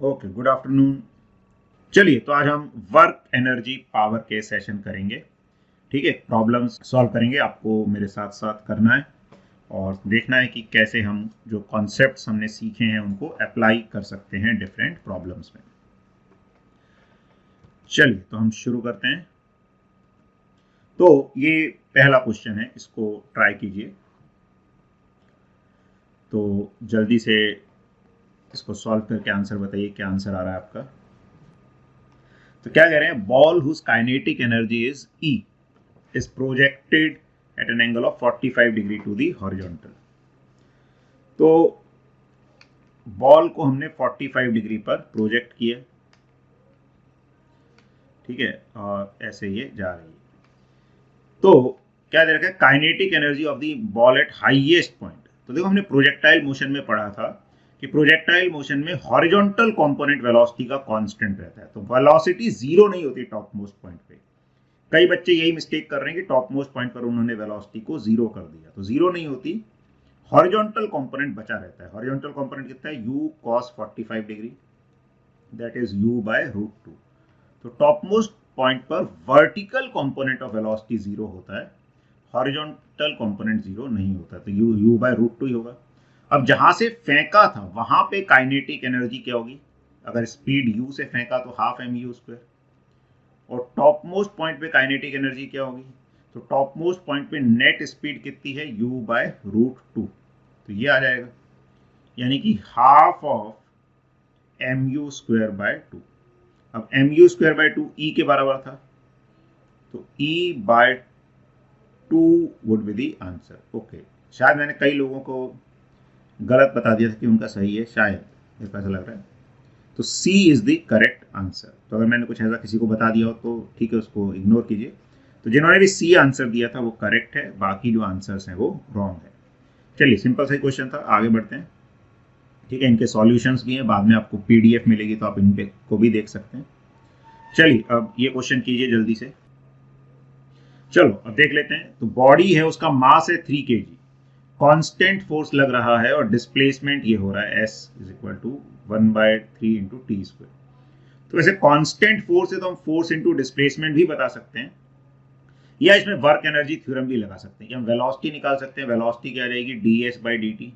Okay, good afternoon. चलिए, तो आज हम वर्क एनर्जी पावर के सेशन करेंगे। ठीक है, प्रॉब्लम्स सॉल्व करेंगे, आपको मेरे साथ साथ करना है और देखना है कि कैसे हम जो कॉन्सेप्ट्स हमने सीखे हैं उनको अप्लाई कर सकते हैं डिफरेंट प्रॉब्लम्स में। चलिए, तो हम शुरू करते हैं। तो ये पहला क्वेश्चन है, इसको ट्राई कीजिए। तो जल्दी से इसको सॉल्व करके आंसर बताइए, क्या आंसर आ रहा है आपका। तो क्या कह रहे हैं, ball whose kinetic energy is E is projected at an angle of 45 degree to the horizontal। तो बॉल को हमने 45 डिग्री पर प्रोजेक्ट किया, ठीक है, और ऐसे ये जा रही है। तो क्या दे रखा है, kinetic energy of the ball eight highest point. तो देखो, हमने प्रोजेक्टाइल मोशन में पढ़ा था कि प्रोजेक्टाइल मोशन में हॉरिजॉन्टल कंपोनेंट वेलोसिटी का कांस्टेंट रहता है, तो वेलोसिटी जीरो नहीं होती टॉप मोस्ट पॉइंट पे। कई बच्चे यही मिस्टेक कर रहे हैं कि टॉप मोस्ट पॉइंट पर उन्होंने वेलोसिटी को जीरो कर दिया, तो जीरो नहीं होती, हॉरिजॉन्टल कंपोनेंट बचा रहता है। हॉरिजॉन्टल कंपोनेंट कितना है, u cos 45 degree, that is u by root 2। तो टॉप मोस्ट पॉइंट पर vertical component of velocity zero होता है, हॉरिजॉन्टल कंपोनेंट जीरो नहीं होता, तो u बाय रूट 2 ही होगा। अब जहां से फेंका था वहां पे काइनेटिक एनर्जी क्या होगी, अगर स्पीड u से फेंका तो हाफ एम यू स्क्वायर, और टॉप मोस्ट पॉइंट पे काइनेटिक एनर्जी क्या होगी, तो टॉप मोस्ट पॉइंट पे नेट स्पीड कितनी है, u बाय रूट 2, तो ये आ जाएगा, यानी कि half of M U square by 2। अब M U square by 2 E के बराबर था, तो E by 2 would be the answer. Okay, शायद मैंने कई लोगों को गलत बता दिया था कि उनका सही है, शायद मेरे को ऐसा लग रहा है। तो C is the correct answer. तो अगर मैंने कुछ ऐसा किसी को बता दिया हो तो ठीक है, उसको इग्नोर कीजिए। तो जिन्होंने भी सी आंसर दिया था वो करेक्ट है, बाकी जो आंसर्स हैं वो रॉन्ग है। चलिए, सिंपल सा क्वेश्चन था, आगे बढ़ते हैं। ठीक है, इनके सॉल्यूशंस भी हैं, बाद में आपको पीडीएफ मिलेगी तो आप इन पे को भी देख सकते हैं। चलिए, अब ये क्वेश्चन कीजिए जल्दी से। चलो अब देख लेते हैं। तो बॉडी है, उसका मास है 3 kg, कांस्टेंट फोर्स लग रहा है और डिस्प्लेसमेंट ये हो रहा है s is equal to 1/3 into T square. तो वैसे कांस्टेंट फोर्स है तो हम फोर्स इंटू डिस्प्लेसमेंट भी बता सकते हैं, या इसमें वर्क एनर्जी थ्योरम भी लगा सकते हैं कि हम वेलोसिटी निकाल सकते हैं। वेलोसिटी क्या रहेगी, ds बाई डी टी।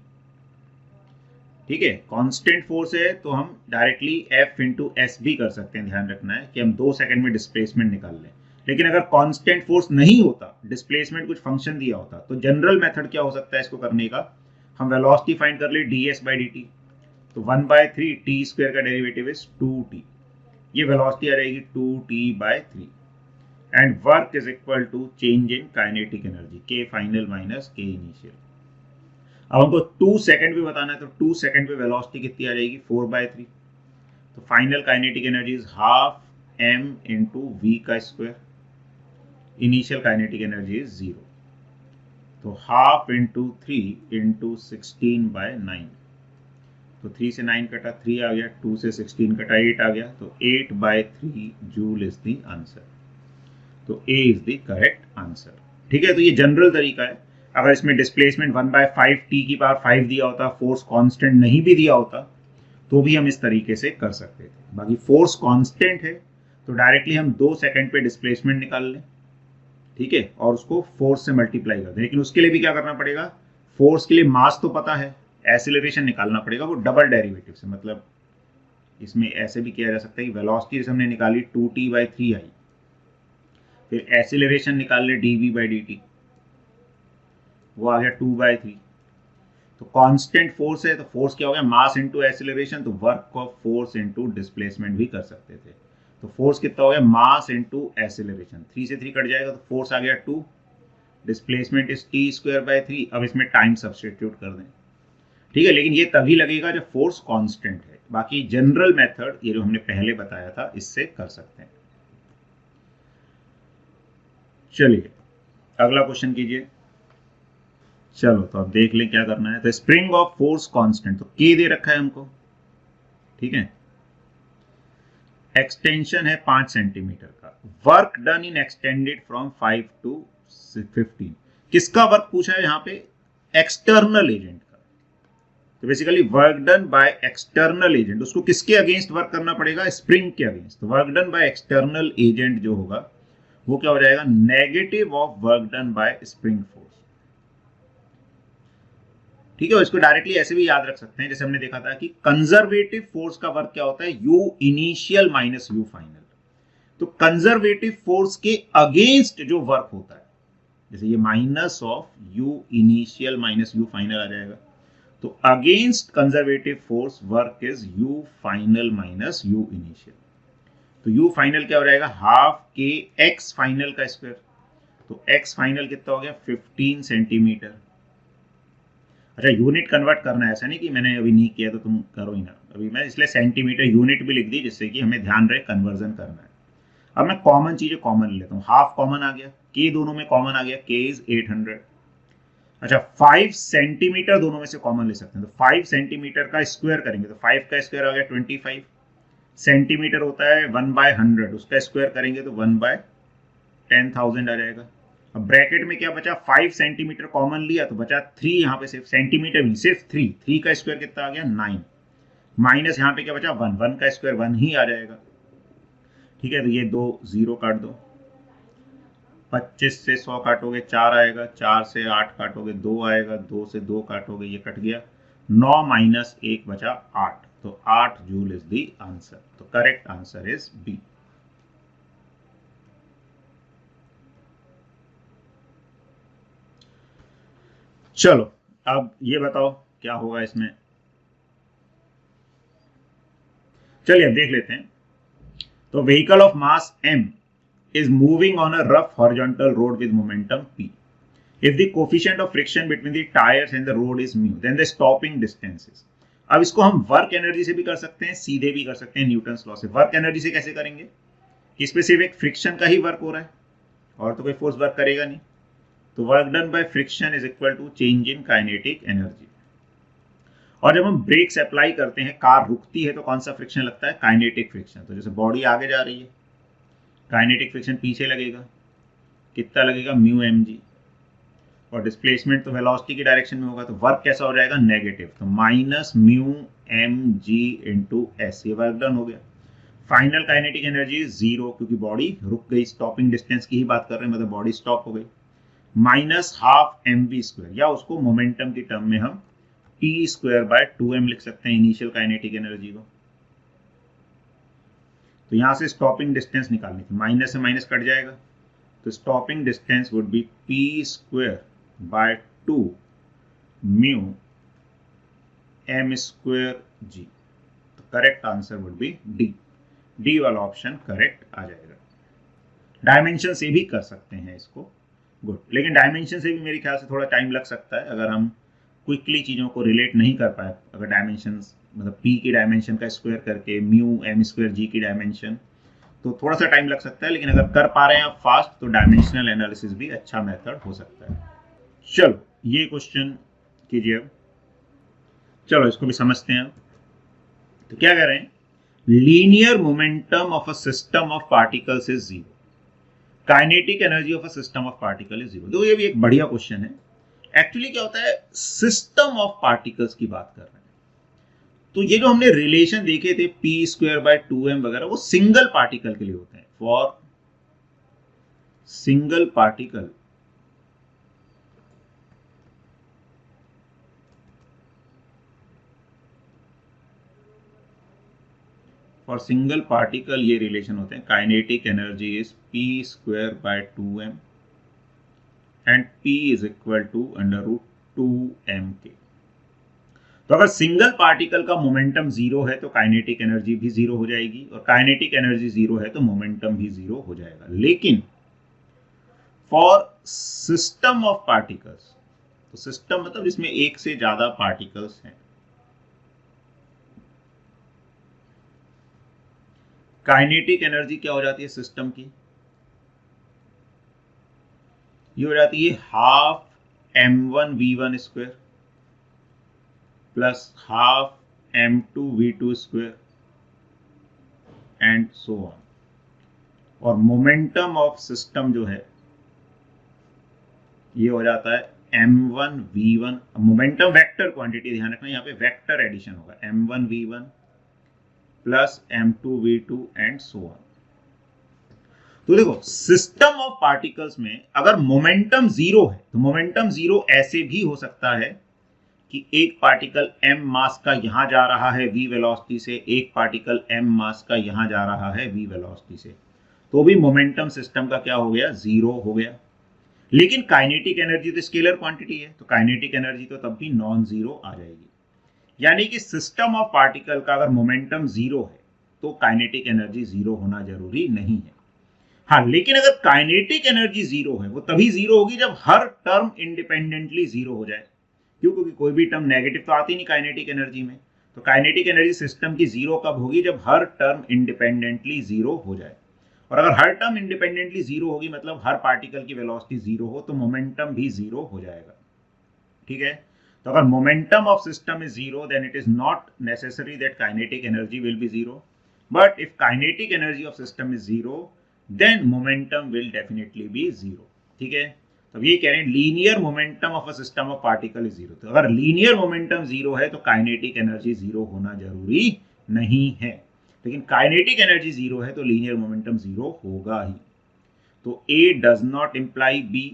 ठीक है, कांस्टेंट फोर्स है तो हम डायरेक्टली F इंटू एस भी कर सकते हैं। ध्यान रखना है कि हम 2 सेकंड में डिस्प्लेसमेंट निकाल लें, लेकिन अगर कांस्टेंट फोर्स नहीं होता, डिस्प्लेसमेंट कुछ फंक्शन दिया होता, तो जनरल मेथड क्या हो सकता है इसको करने का, हम वेलोसिटी फाइंड कर ले ds बाई डी टी। तो 1/3 टी स्क्वायर का डेरिवेटिव इज 2t, ये वेलोसिटी आ रहेगी 2t/3, and work is equal to change in kinetic energy, k final minus k initial. अब हमको 2 सेकंड भी बताना है, तो 2 सेकंड पे वेलोसिटी कितनी आ जाएगी, 4/3। तो final kinetic energy is half m into V का square, initial kinetic energy is 0। तो हाफ इंटू 3 इंटू 16/9, तो 3 से 9 कटा 3 आ गया, 2 से 16 कटा 8 आ गया, तो 8/3 जूल इज द आंसर। तो ए इज द करेक्ट आंसर। ठीक है, तो ये जनरल तरीका है। अगर इसमें डिस्प्लेसमेंट 1/5 टी की पावर 5 दिया होता, फोर्स कांस्टेंट नहीं भी दिया होता, तो भी हम इस तरीके से कर सकते थे। बाकी फोर्स कांस्टेंट है तो डायरेक्टली हम 2 सेकंड पे डिस्प्लेसमेंट निकाल लें, ठीक है, और उसको फोर्स से मल्टीप्लाई कर दें। लेकिन उसके लिए भी क्या करना पड़ेगा, फोर्स के लिए मास तो पता है, एसिलरेशन निकालना पड़ेगा, वो डबल डेरिवेटिव से। मतलब इसमें ऐसे भी किया जा सकता है कि वेलोसिटी जैसे हमने निकाली 2t/3 आई, फिर एसिलरेशन निकाल ले dv/dt, वो आ गया 2/3। तो कांस्टेंट फोर्स है तो फोर्स क्या हो गया, मास इंटू एसिलरेशन, तो work of force into displacement भी कर सकते थे। तो फोर्स कितना हो गया, मास इंटू एसिलरेशन, 3 से 3 कट जाएगा तो फोर्स आ गया 2, डिस्प्लेसमेंट इज t²/3। अब इसमें टाइम सब्सटीट्यूट कर दें, ठीक है, लेकिन ये तभी लगेगा जब फोर्स कांस्टेंट है। बाकी जनरल मेथड ये जो हमने पहले बताया था इससे कर सकते हैं। चलिए, अगला क्वेश्चन कीजिए। चलो, तो अब देख लें क्या करना है। तो स्प्रिंग ऑफ फोर्स कांस्टेंट, तो के दे रखा है हमको, ठीक है, एक्सटेंशन है 5 सेंटीमीटर का, work done in extended from 5 to 15। किसका वर्क पूछा है यहाँ पे, एक्सटर्नल एजेंट का। तो basically work done by external agent, उसको किसके अगेंस्ट वर्क करना पड़ेगा? स्प्रिंग के अगेंस्ट। तो work done by external agent जो होगा वो क्या हो जाएगा? Negative of work done bye spring force. ठीक है, इसको डायरेक्टली ऐसे भी याद रख सकते हैं, जैसे हमने देखा था कि कंजर्वेटिव फोर्स का वर्क क्या होता है? U initial minus U final. तो कंजर्वेटिव फोर्स के अगेंस्ट जो वर्क होता है, जैसे ये minus of U initial minus U final आ जाएगा, तो against conservative force work is U final minus U initial. तो यू फाइनल क्या हो जाएगा? हाफ के एक्स फाइनल का स्क्वायर। तो एक्स फाइनल कितना हो गया? 15 सेंटीमीटर। अच्छा, यूनिट कन्वर्ट करना है, ऐसा नहीं कि मैंने अभी नहीं किया तो तुम करो ही ना, अभी मैं इसलिए सेंटीमीटर यूनिट भी लिख दी जिससे कि हमें ध्यान रहे कन्वर्जन करना है। अब मैं कॉमन चीजें कॉमन लेता हूँ, हाफ कॉमन आ गया, के दोनों में कॉमन आ गया, के इज 800। अच्छा, 5 सेंटीमीटर दोनों में से कॉमन ले सकते हैं, तो 5 सेंटीमीटर का स्क्वायर करेंगे तो 5 का स्क्वायर आ गया 25 सेंटीमीटर होता है 1/100, उसका स्क्वायर करेंगे तो 1/10,000 आ जाएगा। अब ब्रैकेट में क्या बचा? 5 सेंटीमीटर कॉमन लिया तो बचा 3, यहाँ पे सिर्फ सेंटीमीटर नहीं, सिर्फ 3 का स्क्वायर कितना आ गया? 9 माइनस यहाँ पे क्या बचा? 1 का स्क्वायर 1 ही आ जाएगा। ठीक है, तो ये 2 0 काट दो, 25 से 100 काटोगे 4 आएगा, 4 से 8 काटोगे 2 आएगा, 2 से 2 काटोगे ये कट गया, 9 माइनस 1 बचा 8, तो 8 जूल इज द आंसर। तो करेक्ट आंसर इज बी। चलो अब ये बताओ क्या होगा इसमें। चलिए अब देख लेते हैं। तो vehicle of mass m is moving on a rough horizontal road with momentum p. If the coefficient of friction between the tires and the road is mu, then the stopping distance is. अब इसको हम work energy से भी कर सकते हैं, सीधे भी कर सकते हैं न्यूटन्स लॉ से। वर्क एनर्जी से कैसे करेंगे? कि इस पे सिर्फ एक फ्रिक्शन का ही वर्क हो रहा है और तो कोई फोर्स वर्क करेगा नहीं, तो work done by friction is equal to change in kinetic energy. और जब हम ब्रेक्स अप्लाई करते हैं, कार रुकती है तो कौन सा फ्रिक्शन लगता है? Kinetic friction. तो जैसे बॉडी आगे जा रही है, काइनेटिक फ्रिक्शन पीछे लगेगा, कितना लगेगा? Mu M G. और डिस्प्लेसमेंट तो वेलोसिटी की डायरेक्शन में होगा, तो वर्क कैसा हो जाएगा? नेगेटिव। तो minus mu M G into S, ये वर्क डन हो गया। फाइनल काइनेटिक एनर्जी 0, क्योंकि बॉडी रुक गई, स्टॉपिंग डिस्टेंस की ही बात कर रहे हैं, मतलब बॉडी स्टॉप हो गई। Minus half M V square, या उसको मोमेंटम की टर्म में हम टी स्क्वायर बाय 2m लिख सकते हैं इनिशियल काइनेटिक एनर्जी को। तो यहां से स्टॉपिंग डिस्टेंस निकालनी थी, माइनस से माइनस कट जाएगा, तो stopping distance would be P square by 2 mu M square G. तो correct answer would be D. D वाला ऑप्शन करेक्ट आ जाएगा। डायमेंशन से भी कर सकते हैं इसको, गुड, लेकिन डायमेंशन से भी मेरे ख्याल से थोड़ा टाइम लग सकता है अगर हम क्विकली चीज़ों को रिलेट नहीं कर पाए। अगर डायमेंशन मतलब p की डायमेंशन का स्क्वायर करके म्यू एम स्क्वायर जी की डायमेंशन, तो थोड़ा सा टाइम लग सकता है, लेकिन अगर कर पा रहे हैं आप फास्ट तो डायमेंशनल एनालिसिस भी अच्छा मेथड हो सकता है। चलो ये क्वेश्चन कीजिए अब। चलो इसको भी समझते हैं। तो क्या कह रहे हैं? Linear momentum of a system of particles is 0, kinetic energy of a system of particle is 0। तो ये भी एक बढ़िया क्वेश्चन है। एक्चुअली क्या होता है, सिस्टम ऑफ पार्टिकल्स की बात कर रहे हैं, तो ये जो हमने रिलेशन देखे थे पी स्क्वायर बाय 2m वगैरह, वो सिंगल पार्टिकल के लिए होते हैं। फॉर सिंगल पार्टिकल ये रिलेशन होते हैं, kinetic energy is P square by 2m and p is equal to √2m के। तो अगर सिंगल पार्टिकल का मोमेंटम 0 है तो काइनेटिक एनर्जी भी 0 हो जाएगी, और काइनेटिक एनर्जी 0 है तो मोमेंटम भी 0 हो जाएगा। लेकिन फॉर सिस्टम ऑफ पार्टिकल्स, तो सिस्टम मतलब इसमें एक से ज्यादा पार्टिकल्स हैं, काइनेटिक एनर्जी क्या हो जाती है सिस्टम की? ये हो जाती है half m1v1 square plus half m2v2 square and so on. और मोमेंटम ऑफ सिस्टम जो है ये हो जाता है m1 v1, momentum vector quantity ध्यान रखना, यहाँ पे वेक्टर एडिशन होगा, m1 v1 plus m2 v2 and so on. तो देखो सिस्टम ऑफ पार्टिकल्स में अगर मोमेंटम जीरो है तो मोमेंटम जीरो ऐसे भी हो सकता है कि एक पार्टिकल m मास का यहां जा रहा है v वेलोसिटी से, एक पार्टिकल m मास का यहां जा रहा है v वेलोसिटी से, तो भी मोमेंटम सिस्टम का क्या हो गया, जीरो हो गया। लेकिन काइनेटिक एनर्जी तो स्केलर क्वांटिटी है, तो काइनेटिक एनर्जी तो तब भी नॉन जीरो आ जाएगी। यानी कि सिस्टम ऑफ पार्टिकल का अगर मोमेंटम जीरो है तो काइनेटिक एनर्जी जीरो होना जरूरी नहीं है। हाँ, लेकिन अगर काइनेटिक एनर्जी जीरो है वो तभी जीरो होगी जब हर टर्म इंडिपेंडेंटली जीरो हो जाए। क्यों? क्योंकि कोई भी टर्म नेगेटिव तो आती नहीं काइनेटिक एनर्जी में। तो काइनेटिक एनर्जी सिस्टम की जीरो कब होगी, जब हर टर्म इंडिपेंडेंटली जीरो हो जाए। और अगर हर टर्म इंडिपेंडेंटली जीरो होगी मतलब हर पार्टिकल की वेलोसिटी जीरो हो, तो मोमेंटम भी जीरो हो जाएगा। ठीक है, तो अगर momentum of system is zero then it is not necessary that kinetic energy will be zero, but if kinetic energy of system is zero then momentum will definitely be zero. ठीक है, तो ये कह रहे हैं linear momentum of a system of particle is zero. तो अगर linear momentum zero है तो काइनेटिक एनर्जी जीरो होना जरूरी नहीं है, लेकिन काइनेटिक एनर्जी जीरो है तो लीनियर मोमेंटम जीरो होगा ही। तो A does not imply B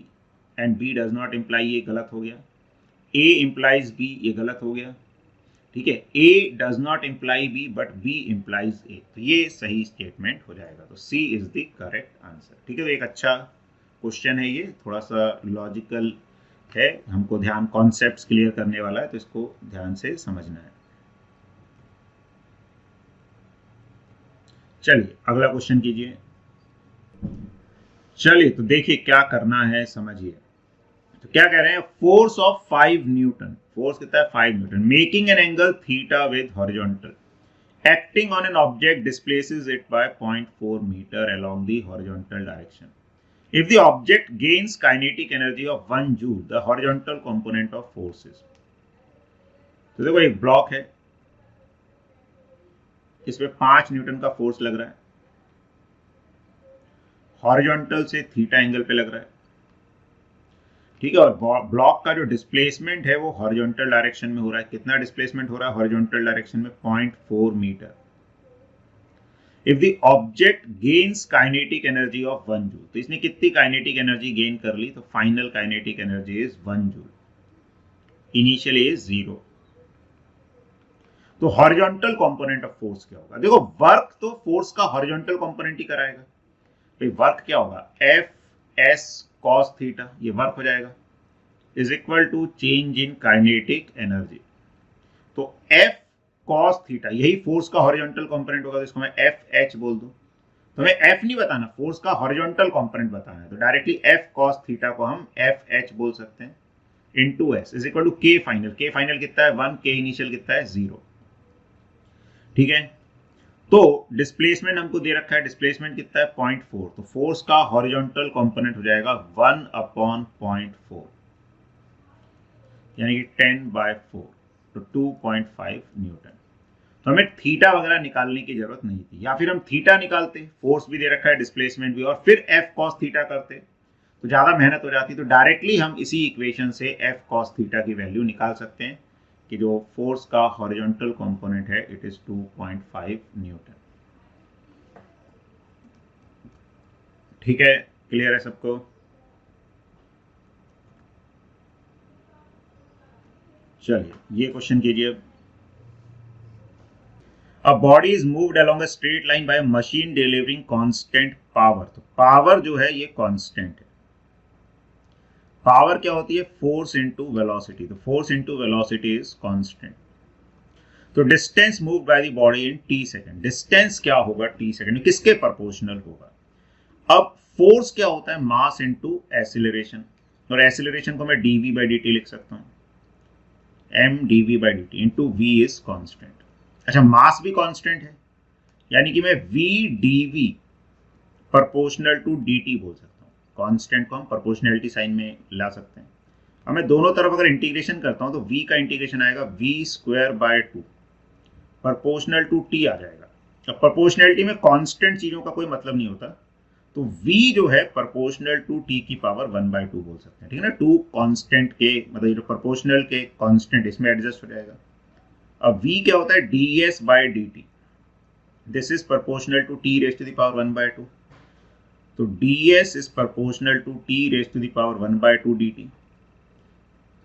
and B does not imply, ये गलत हो गया। ए इंप्लाइज बी, ये गलत हो गया। ठीक है, A does not imply B but B implies A, तो ये सही स्टेटमेंट हो जाएगा। तो C is the correct answer. ठीक है, तो एक अच्छा क्वेश्चन है ये, थोड़ा सा लॉजिकल है, हमको ध्यान कॉन्सेप्ट्स क्लियर करने वाला है, तो इसको ध्यान से समझना है। चलिए अगला क्वेश्चन कीजिए। चलिए तो देखिए क्या करना है, समझिए। तो क्या कह रहे हैं, फोर्स ऑफ 5 न्यूटन, फोर्स कितना है 5 Newton, making an angle theta with horizontal, acting on an object displaces it by 0.4 meter along the horizontal direction. If the object gains kinetic energy of 1 joule, the horizontal component of force is. तो देखो एक block है, इसमें 5 Newton का force लग रहा है, horizontal से थीटा एंगल पे लग रहा है। ठीक है, और ब्लॉक का जो डिस्प्लेसमेंट है वो हॉरिजॉन्टल डायरेक्शन में हो रहा है। कितना डिस्प्लेसमेंट हो रहा है हॉरिजॉन्टल डायरेक्शन में, 0.4 metre. If the object gains kinetic energy of 1 joule, तो इसने कितनी काइनेटिक एनर्जी गेन कर ली, तो final kinetic energy is 1 joule, initially is 0। तो हॉरिजॉन्टल कंपोनेंट ऑफ फोर्स क्या होगा, देखो वर्क तो फोर्स का हॉरिजॉन्टल कंपोनेंट ही कराएगा। भाई वर्क क्या होगा, एफ एस कॉस थीटा, ये वर्क हो जाएगा, is equal to change in kinetic energy. तो एफ कॉस थीटा यही फोर्स का हॉरिजॉन्टल कंपोनेंट होगा, तो इसको मैं एफ एच बोल दूं। तो हमें एफ नहीं बताना, फोर्स का हॉरिजॉन्टल कंपोनेंट बताना है, तो डायरेक्टली एफ कॉस थीटा को हम एफ एच बोल सकते हैं, into S is equal to K final. K final कितना है 1, के इनिशियल कितना है 0। ठीक है, तो डिस्प्लेसमेंट हमको दे रखा है, डिस्प्लेसमेंट कितना है 0.4, तो फोर्स का हॉरिजॉन्टल कंपोनेंट हो जाएगा 1/0.4, यानी कि 10/4, तो 2.5 न्यूटन। तो हमें थीटा वगैरह निकालने की जरूरत नहीं थी, या फिर हम थीटा निकालते, फोर्स भी दे रखा है डिस्प्लेसमेंट भी, और फिर एफ कॉस थीटा करते तो ज्यादा मेहनत हो जाती। तो डायरेक्टली हम इसी इक्वेशन से एफ कॉस थीटा की वैल्यू निकाल सकते हैं कि जो फोर्स का हॉरिजॉन्टल कंपोनेंट है इट इज 2.5 न्यूटन। ठीक है, क्लियर है सबको? चलिए ये क्वेश्चन कीजिए। A body is moved along a straight line by a machine delivering constant power। तो पावर जो है ये कांस्टेंट है। पावर क्या होती है, फोर्स इनटू वेलोसिटी, तो force into velocity is constant. तो distance move by the body in T second, distance क्या होगा टी सेकंड, किसके प्रोपोर्शनल होगा। अब फोर्स क्या होता है, मास इनटू एक्सीलरेशन, और एक्सीलरेशन को मैं डीवी बाई डी लिख सकता हूं, M DV by D into V is constant. अच्छा, मास भी कांस्टेंट है, यानी कि मैं V DV proportional to D बोल सकता हूँ। कांस्टेंट को हम प्रोपोर्शनलिटी साइन में ला सकते हैं। अब मैं दोनों तरफ अगर इंटीग्रेशन करता हूँ तो v का इंटीग्रेशन आएगा v²/2 प्रोपोर्शनल टू t आ जाएगा। अब प्रोपोर्शनलिटी में कांस्टेंट चीजों का कोई मतलब नहीं होता, तो v जो है प्रोपोर्शनल टू t की पावर 1/2 बोल सकते हैं, ठीक है ना। टू कांस्टेंट के मतलब जो प्रोपोर्शनल के कांस्टेंट इसमें एडजस्ट हो जाएगा। अब v क्या होता है, ds/dt, this is proportional to t raise to the power 1/2, तो ds is proportional to t raise to the power 1/2 dt।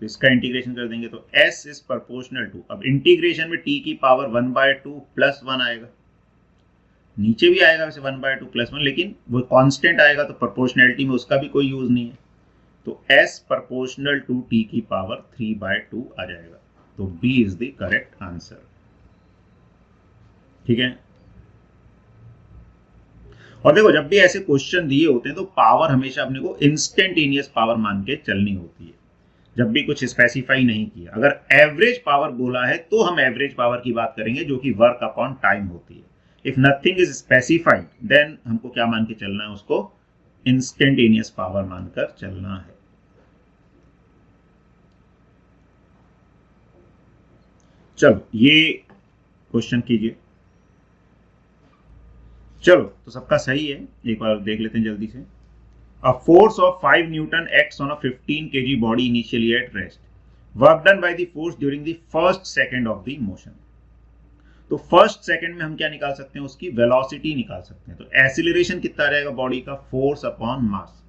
तो इसका इंटीग्रेशन कर देंगे तो s इज प्रोपोर्शनल टू, अब इंटीग्रेशन में t की पावर 1/2 प्लस 1 आएगा, नीचे भी आएगा वैसे 1/2 प्लस 1, लेकिन वो कांस्टेंट आएगा तो प्रोपोर्शनैलिटी में उसका भी कोई यूज नहीं है, तो s प्रोपोर्शनल टू t की पावर 3/2 आ जाएगा। तो b is the correct answer, ठीक है। और देखो जब भी ऐसे क्वेश्चन दिए होते हैं तो पावर हमेशा अपने को इंस्टेंटेनियस पावर मान के चलनी होती है, जब भी कुछ स्पेसिफाई नहीं किया। अगर एवरेज पावर बोला है तो हम एवरेज पावर की बात करेंगे जो कि वर्क अपॉन टाइम होती है। If nothing is specified then हमको क्या मान के चलना है, उसको इंस्टेंटेनियस पावर मानकर चलना है। चलो ये क्वेश्चन कीजिए। चलो तो सबका सही है, एक बार देख लेते हैं जल्दी से। A force of 5 Newton acts on a 15 kg body initially at rest. Work done by the force during the first second of the motion. तो फर्स्ट सेकंड में हम क्या निकाल सकते हैं, उसकी वेलोसिटी निकाल सकते हैं। तो एक्सीलरेशन कितना रहेगा बॉडी का, force upon mass,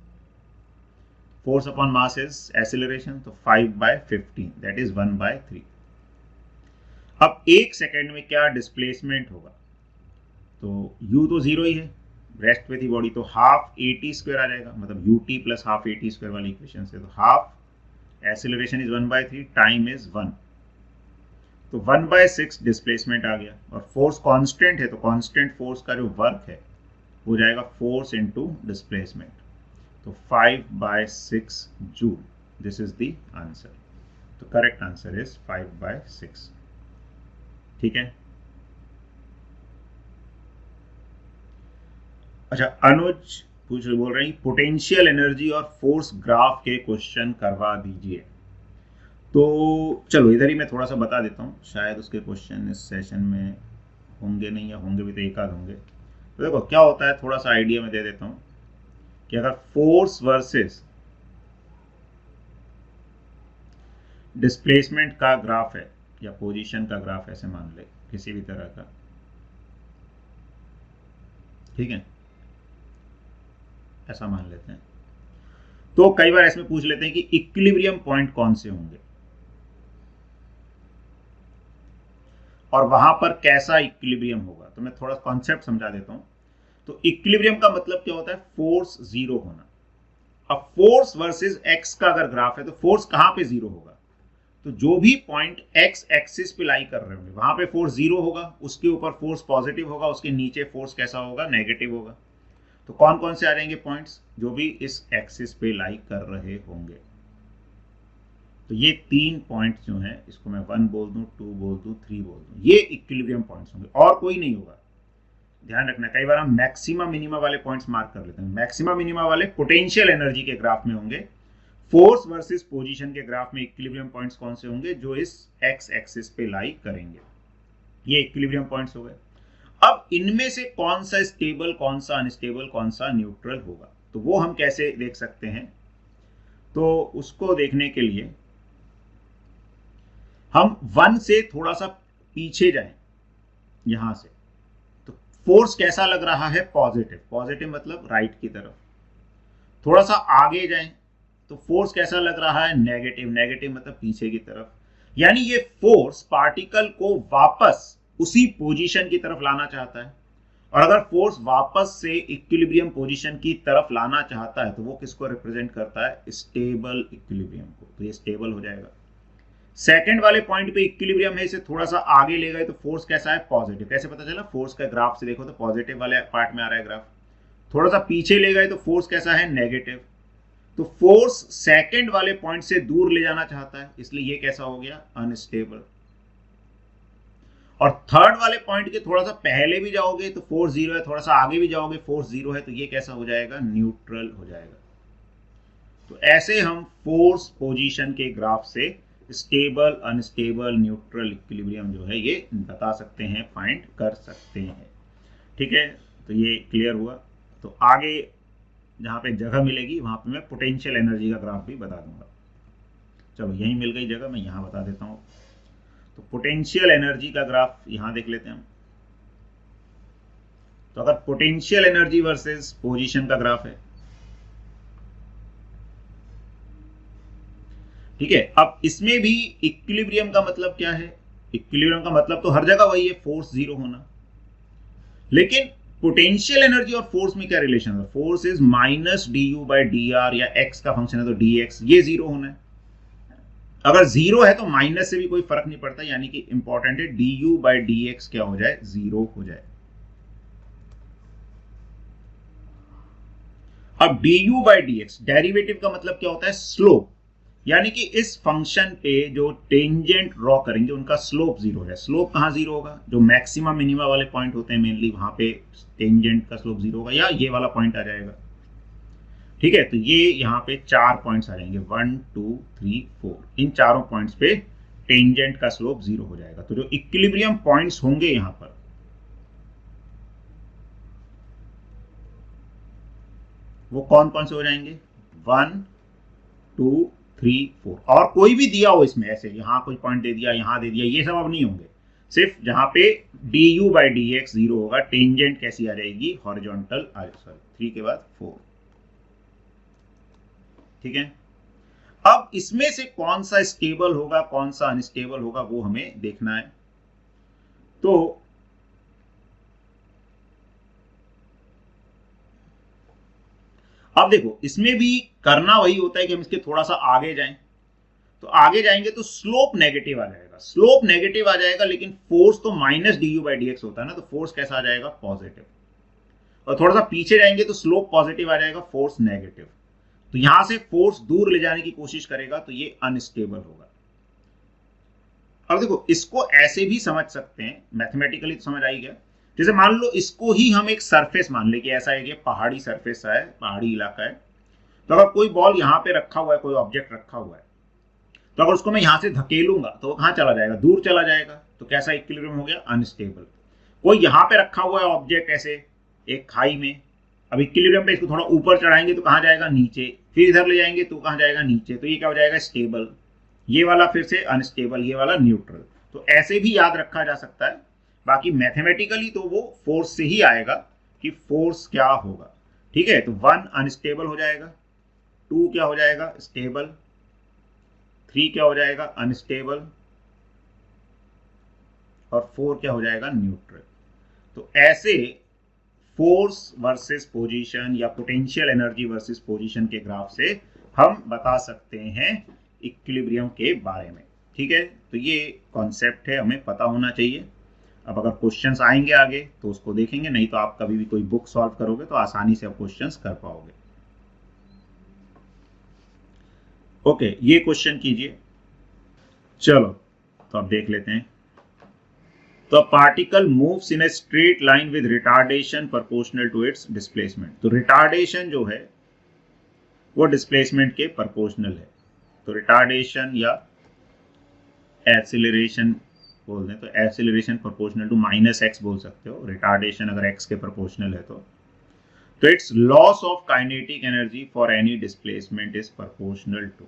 force upon mass is acceleration, तो 5/15 दैट इज 1/3। अब एक सेकंड में क्या डिस्प्लेसमेंट होगा, तो u तो जीरो ही है, रेस्ट पे थी बॉडी, तो हाफ at² आ जाएगा, मतलब ut प्लस हाफ at² वाली इक्वेशन से, तो half acceleration is 1/3, time is 1, तो 1/6 डिस्प्लेसमेंट आ गया। और फोर्स कांस्टेंट है तो कांस्टेंट फोर्स का जो वर्क है हो जाएगा फोर्स इनटू डिस्प्लेसमेंट, तो 5/6 joule, this is the answer. तो करेक्ट आंसर इज 5/6, ठीक है। अच्छा अनुज बोल रहे हैं पोटेंशियल एनर्जी और फोर्स ग्राफ के क्वेश्चन करवा दीजिए। तो चलो इधर ही मैं थोड़ा सा बता देता हूँ, शायद उसके क्वेश्चन इस सेशन में होंगे नहीं, या होंगे भी तो एक आध होंगे। तो देखो क्या होता है, थोड़ा सा आइडिया मैं दे देता हूँ कि अगर फोर्स वर्सेस डिस्प्लेसमेंट का ग्राफ है या पोजीशन का ग्राफ ऐसे मान ले किसी भी तरह का, ठीक है, ऐसा मान लेते हैं। तो कई बार इसमें पूछ लेते हैं कि इक्विलिब्रियम पॉइंट कौन से होंगे और वहां पर कैसा इक्विलिब्रियम होगा। तो मैं थोड़ा कॉन्सेप्ट समझा देता हूं। तो इक्विलिब्रियम का मतलब क्या होता है, फोर्स जीरो होना। अब फोर्स वर्सेस एक्स का अगर ग्राफ है तो फोर्स कहां पे जीरो होगा, तो जो भी पॉइंट एक्स एक्सिस पे लाई कर रहे होंगे वहां पे फोर्स जीरो होगा, उसके ऊपर फोर्स पॉजिटिव होगा, उसके नीचे फोर्स कैसा होगा, नेगेटिव होगा। तो कौन कौन से आ जाएंगे पॉइंट्स, जो भी इस एक्सिस पे लाई कर रहे होंगे। तो ये 3 पॉइंट्स जो हैं, इसको मैं 1 बोल दूं, 2 बोल दूं, 3 बोल दूं, ये इक्विलिब्रियम पॉइंट्स होंगे और कोई नहीं होगा। ध्यान रखना, कई बार हम मैक्सिमा मिनिमा वाले पॉइंट्स मार्क कर लेते हैं। मैक्सिमा मिनिमा वाले पोटेंशियल एनर्जी के ग्राफ में होंगे, फोर्स वर्सेस पोजीशन के ग्राफ में इक्विलिब्रियम पॉइंट्स कौन से होंगे, जो इस एक्स एक्सिस पे लाई करेंगे। ये इक्विलिब्रियम पॉइंट्स हो गए। अब इनमें से कौन सा स्टेबल, कौन सा अनस्टेबल, कौन सा न्यूट्रल होगा, तो वो हम कैसे देख सकते हैं। तो उसको देखने के लिए हम 1 से थोड़ा सा पीछे जाएं, यहां से, तो फोर्स कैसा लग रहा है, पॉजिटिव, पॉजिटिव मतलब राइट की तरफ। थोड़ा सा आगे जाएं तो फोर्स कैसा लग रहा है, नेगेटिव, नेगेटिव मतलब पीछे की तरफ। यानी ये फोर्स पार्टिकल को वापस उसी पोजीशन की तरफ लाना चाहता है। और अगर फोर्स वापस से इक्विलिब्रियम पोजीशन की तरफ लाना चाहता है तो वो किसको रिप्रेजेंट करता है, स्टेबल इक्विलिब्रियम को। तो ये स्टेबल हो जाएगा। सेकंड वाले पॉइंट पे इक्विलिब्रियम है, इसे थोड़ा सा आगे ले गए तो फोर्स कैसा है, पॉजिटिव। कैसे पता चला, फोर्स का ग्राफ से देखो तो पॉजिटिव वाले पार्ट में आ रहा है ग्राफ। थोड़ा सा पीछे ले गए तो फोर्स कैसा है, नेगेटिव। तो फोर्स सेकंड वाले पॉइंट से दूर ले जाना चाहता है, इसलिए ये कैसा हो गया, अनस्टेबल। और थर्ड वाले पॉइंट के थोड़ा सा पहले भी जाओगे तो फोर्स जीरो है, थोड़ा सा आगे भी जाओगे फोर्स जीरो है, तो ये कैसा हो जाएगा, न्यूट्रल हो जाएगा। तो ऐसे हम फोर्स पोजीशन के ग्राफ से स्टेबल, अनस्टेबल, न्यूट्रल, इक्विलिब्रियम जो है ये बता सकते हैं, फाइंड कर सकते हैं। ठीक है, तो ये क्लियर हुआ। तो आगे जहाँ पे जगह मिलेगी वहाँ पे मैं पोटेंशियल एनर्जी का ग्राफ भी बता दूंगा। चलो यहीं मिल गई जगह, मैं यहाँ बता देता हूँ। तो पोटेंशियल एनर्जी का ग्राफ यहाँ देख लेते हैं हम। तो अगर पोटेंशियल एनर्जी वर्सेस पोजीशन का ग्राफ है, ठीक है। अब इसमें भी इक्विलिब्रियम का मतलब क्या है? इक्विलिब्रियम का मतलब तो हर जगह वही है, फोर्स जीरो होना। लेकिन पोटेंशियल एनर्जी और फोर्स में क्या रिलेशन है? Force is minus D you by D R, या एक्स का फंक्शन है तो डी एक्स, ये जीरो होना है। अगर जीरो है तो माइनस से भी कोई फर्क नहीं पड़ता, यानी कि इंपॉर्टेंट है D you by D x क्या हो जाए? जीरो हो जाए। अब D you by D x derivative का मतलब क्या होता है? स्लोप, यानी कि इस फंक्शन पे जो टेंजेंट ड्रॉ करेंगे उनका स्लोप जीरो है। स्लोप कहाँ जीरो होगा? जो मैक्सिमम मिनिमा वाले पॉइंट होते हैं मेनली, वहां पे टेंजेंट का स्लोप जीरो होगा, या ये वाला पॉइंट आ जाएगा। ठीक है, तो ये यहाँ पे 4 पॉइंट्स आ जाएंगे, 1 2 3 4। इन चारों पॉइंट्स पे टेंजेंट का स्लोप जीरो हो जाएगा। तो जो इक्विलिब्रियम पॉइंट्स होंगे यहाँ पर, वो कौन कौन से हो जाएंगे? 1 2 3 4। और कोई भी दिया हो इसमें, ऐसे यहाँ कोई पॉइंट दे दिया, यहाँ दे दिया, ये सब अब नहीं होंगे। सिर्फ जहां पे D you by D x zero होगा, टेंजेंट कैसी आ जाएगी? हॉरिजॉन्टल, सॉरी 3 के बाद 4। ठीक है। अब इसमें से कौन सा स्टेबल होगा, कौन सा अनस्टेबल होगा, वो हमें देखना है। तो अब देखो, इसमें भी करना वही होता है कि हम इसके थोड़ा सा आगे जाएं। तो आगे जाएंगे तो स्लोप नेगेटिव आ जाएगा, स्लोप नेगेटिव आ जाएगा, लेकिन फोर्स तो minus D you by D x होता है ना, तो फोर्स कैसा आ जाएगा? पॉजिटिव। और थोड़ा सा पीछे जाएंगे तो स्लोप पॉजिटिव आ जाएगा, फोर्स नेगेटिव। तो यहां से फोर्स दूर ले जाने की कोशिश करेगा, तो ये अनस्टेबल होगा। अब देखो, इसको ऐसे भी समझ सकते हैं, मैथमेटिकली तो समझ आई गया। जैसे मान लो इसको ही हम एक सरफेस मान ले कि ऐसा है कि पहाड़ी सरफेस है, पहाड़ी इलाका है। तो अगर कोई बॉल यहाँ पे रखा हुआ है, कोई ऑब्जेक्ट रखा हुआ है, तो अगर उसको मैं यहां से धकेलूंगा तो वो कहां चला जाएगा? दूर चला जाएगा। तो कैसा इक्विलिब्रियम हो गया? अनस्टेबल। कोई यहां पे रखा हुआ है ऑब्जेक्ट ऐसे एक खाई में, अब इक्विलिब्रियम पे इसको थोड़ा ऊपर चढ़ाएंगे तो कहां जाएगा? नीचे। फिर इधर ले जाएंगे तो कहां जाएगा? नीचे। तो ये क्या हो जाएगा? स्टेबल। ये वाला फिर से अनस्टेबल, ये वाला न्यूट्रल। तो ऐसे भी याद रखा जा सकता है। बाकी मैथमेटिकली तो वो फोर्स से ही आएगा कि फोर्स क्या होगा। ठीक है, तो 1 अनस्टेबल हो जाएगा, 2 क्या हो जाएगा? स्टेबल, 3 क्या हो जाएगा? अनस्टेबल, और 4 क्या हो जाएगा? न्यूट्रल। तो ऐसे फोर्स वर्सेस पोजीशन या पोटेंशियल एनर्जी वर्सेस पोजीशन के ग्राफ से हम बता सकते हैं इक्विलिब्रियम के बारे में। ठीक है, तो ये कॉन्सेप्ट है, हमें पता होना चाहिए। अब अगर क्वेश्चंस आएंगे आगे तो उसको देखेंगे, नहीं तो आप कभी भी कोई बुक सॉल्व करोगे तो आसानी से आप क्वेश्चंस कर पाओगे। ओके, ये क्वेश्चन कीजिए। चलो तो अब देख लेते हैं। तो particle moves in a straight line with retardation proportional to its displacement. तो रिटार्डेशन जो है वो डिस्प्लेसमेंट के प्रोपोर्शनल है। तो रिटार्डेशन या एक्सीलरेशन बोल दें तो acceleration proportional to minus X बोल सकते हो। रिटार्डेशन अगर एक्स के प्रोपोर्शनल है तो its loss of kinetic energy for any displacement is proportional to.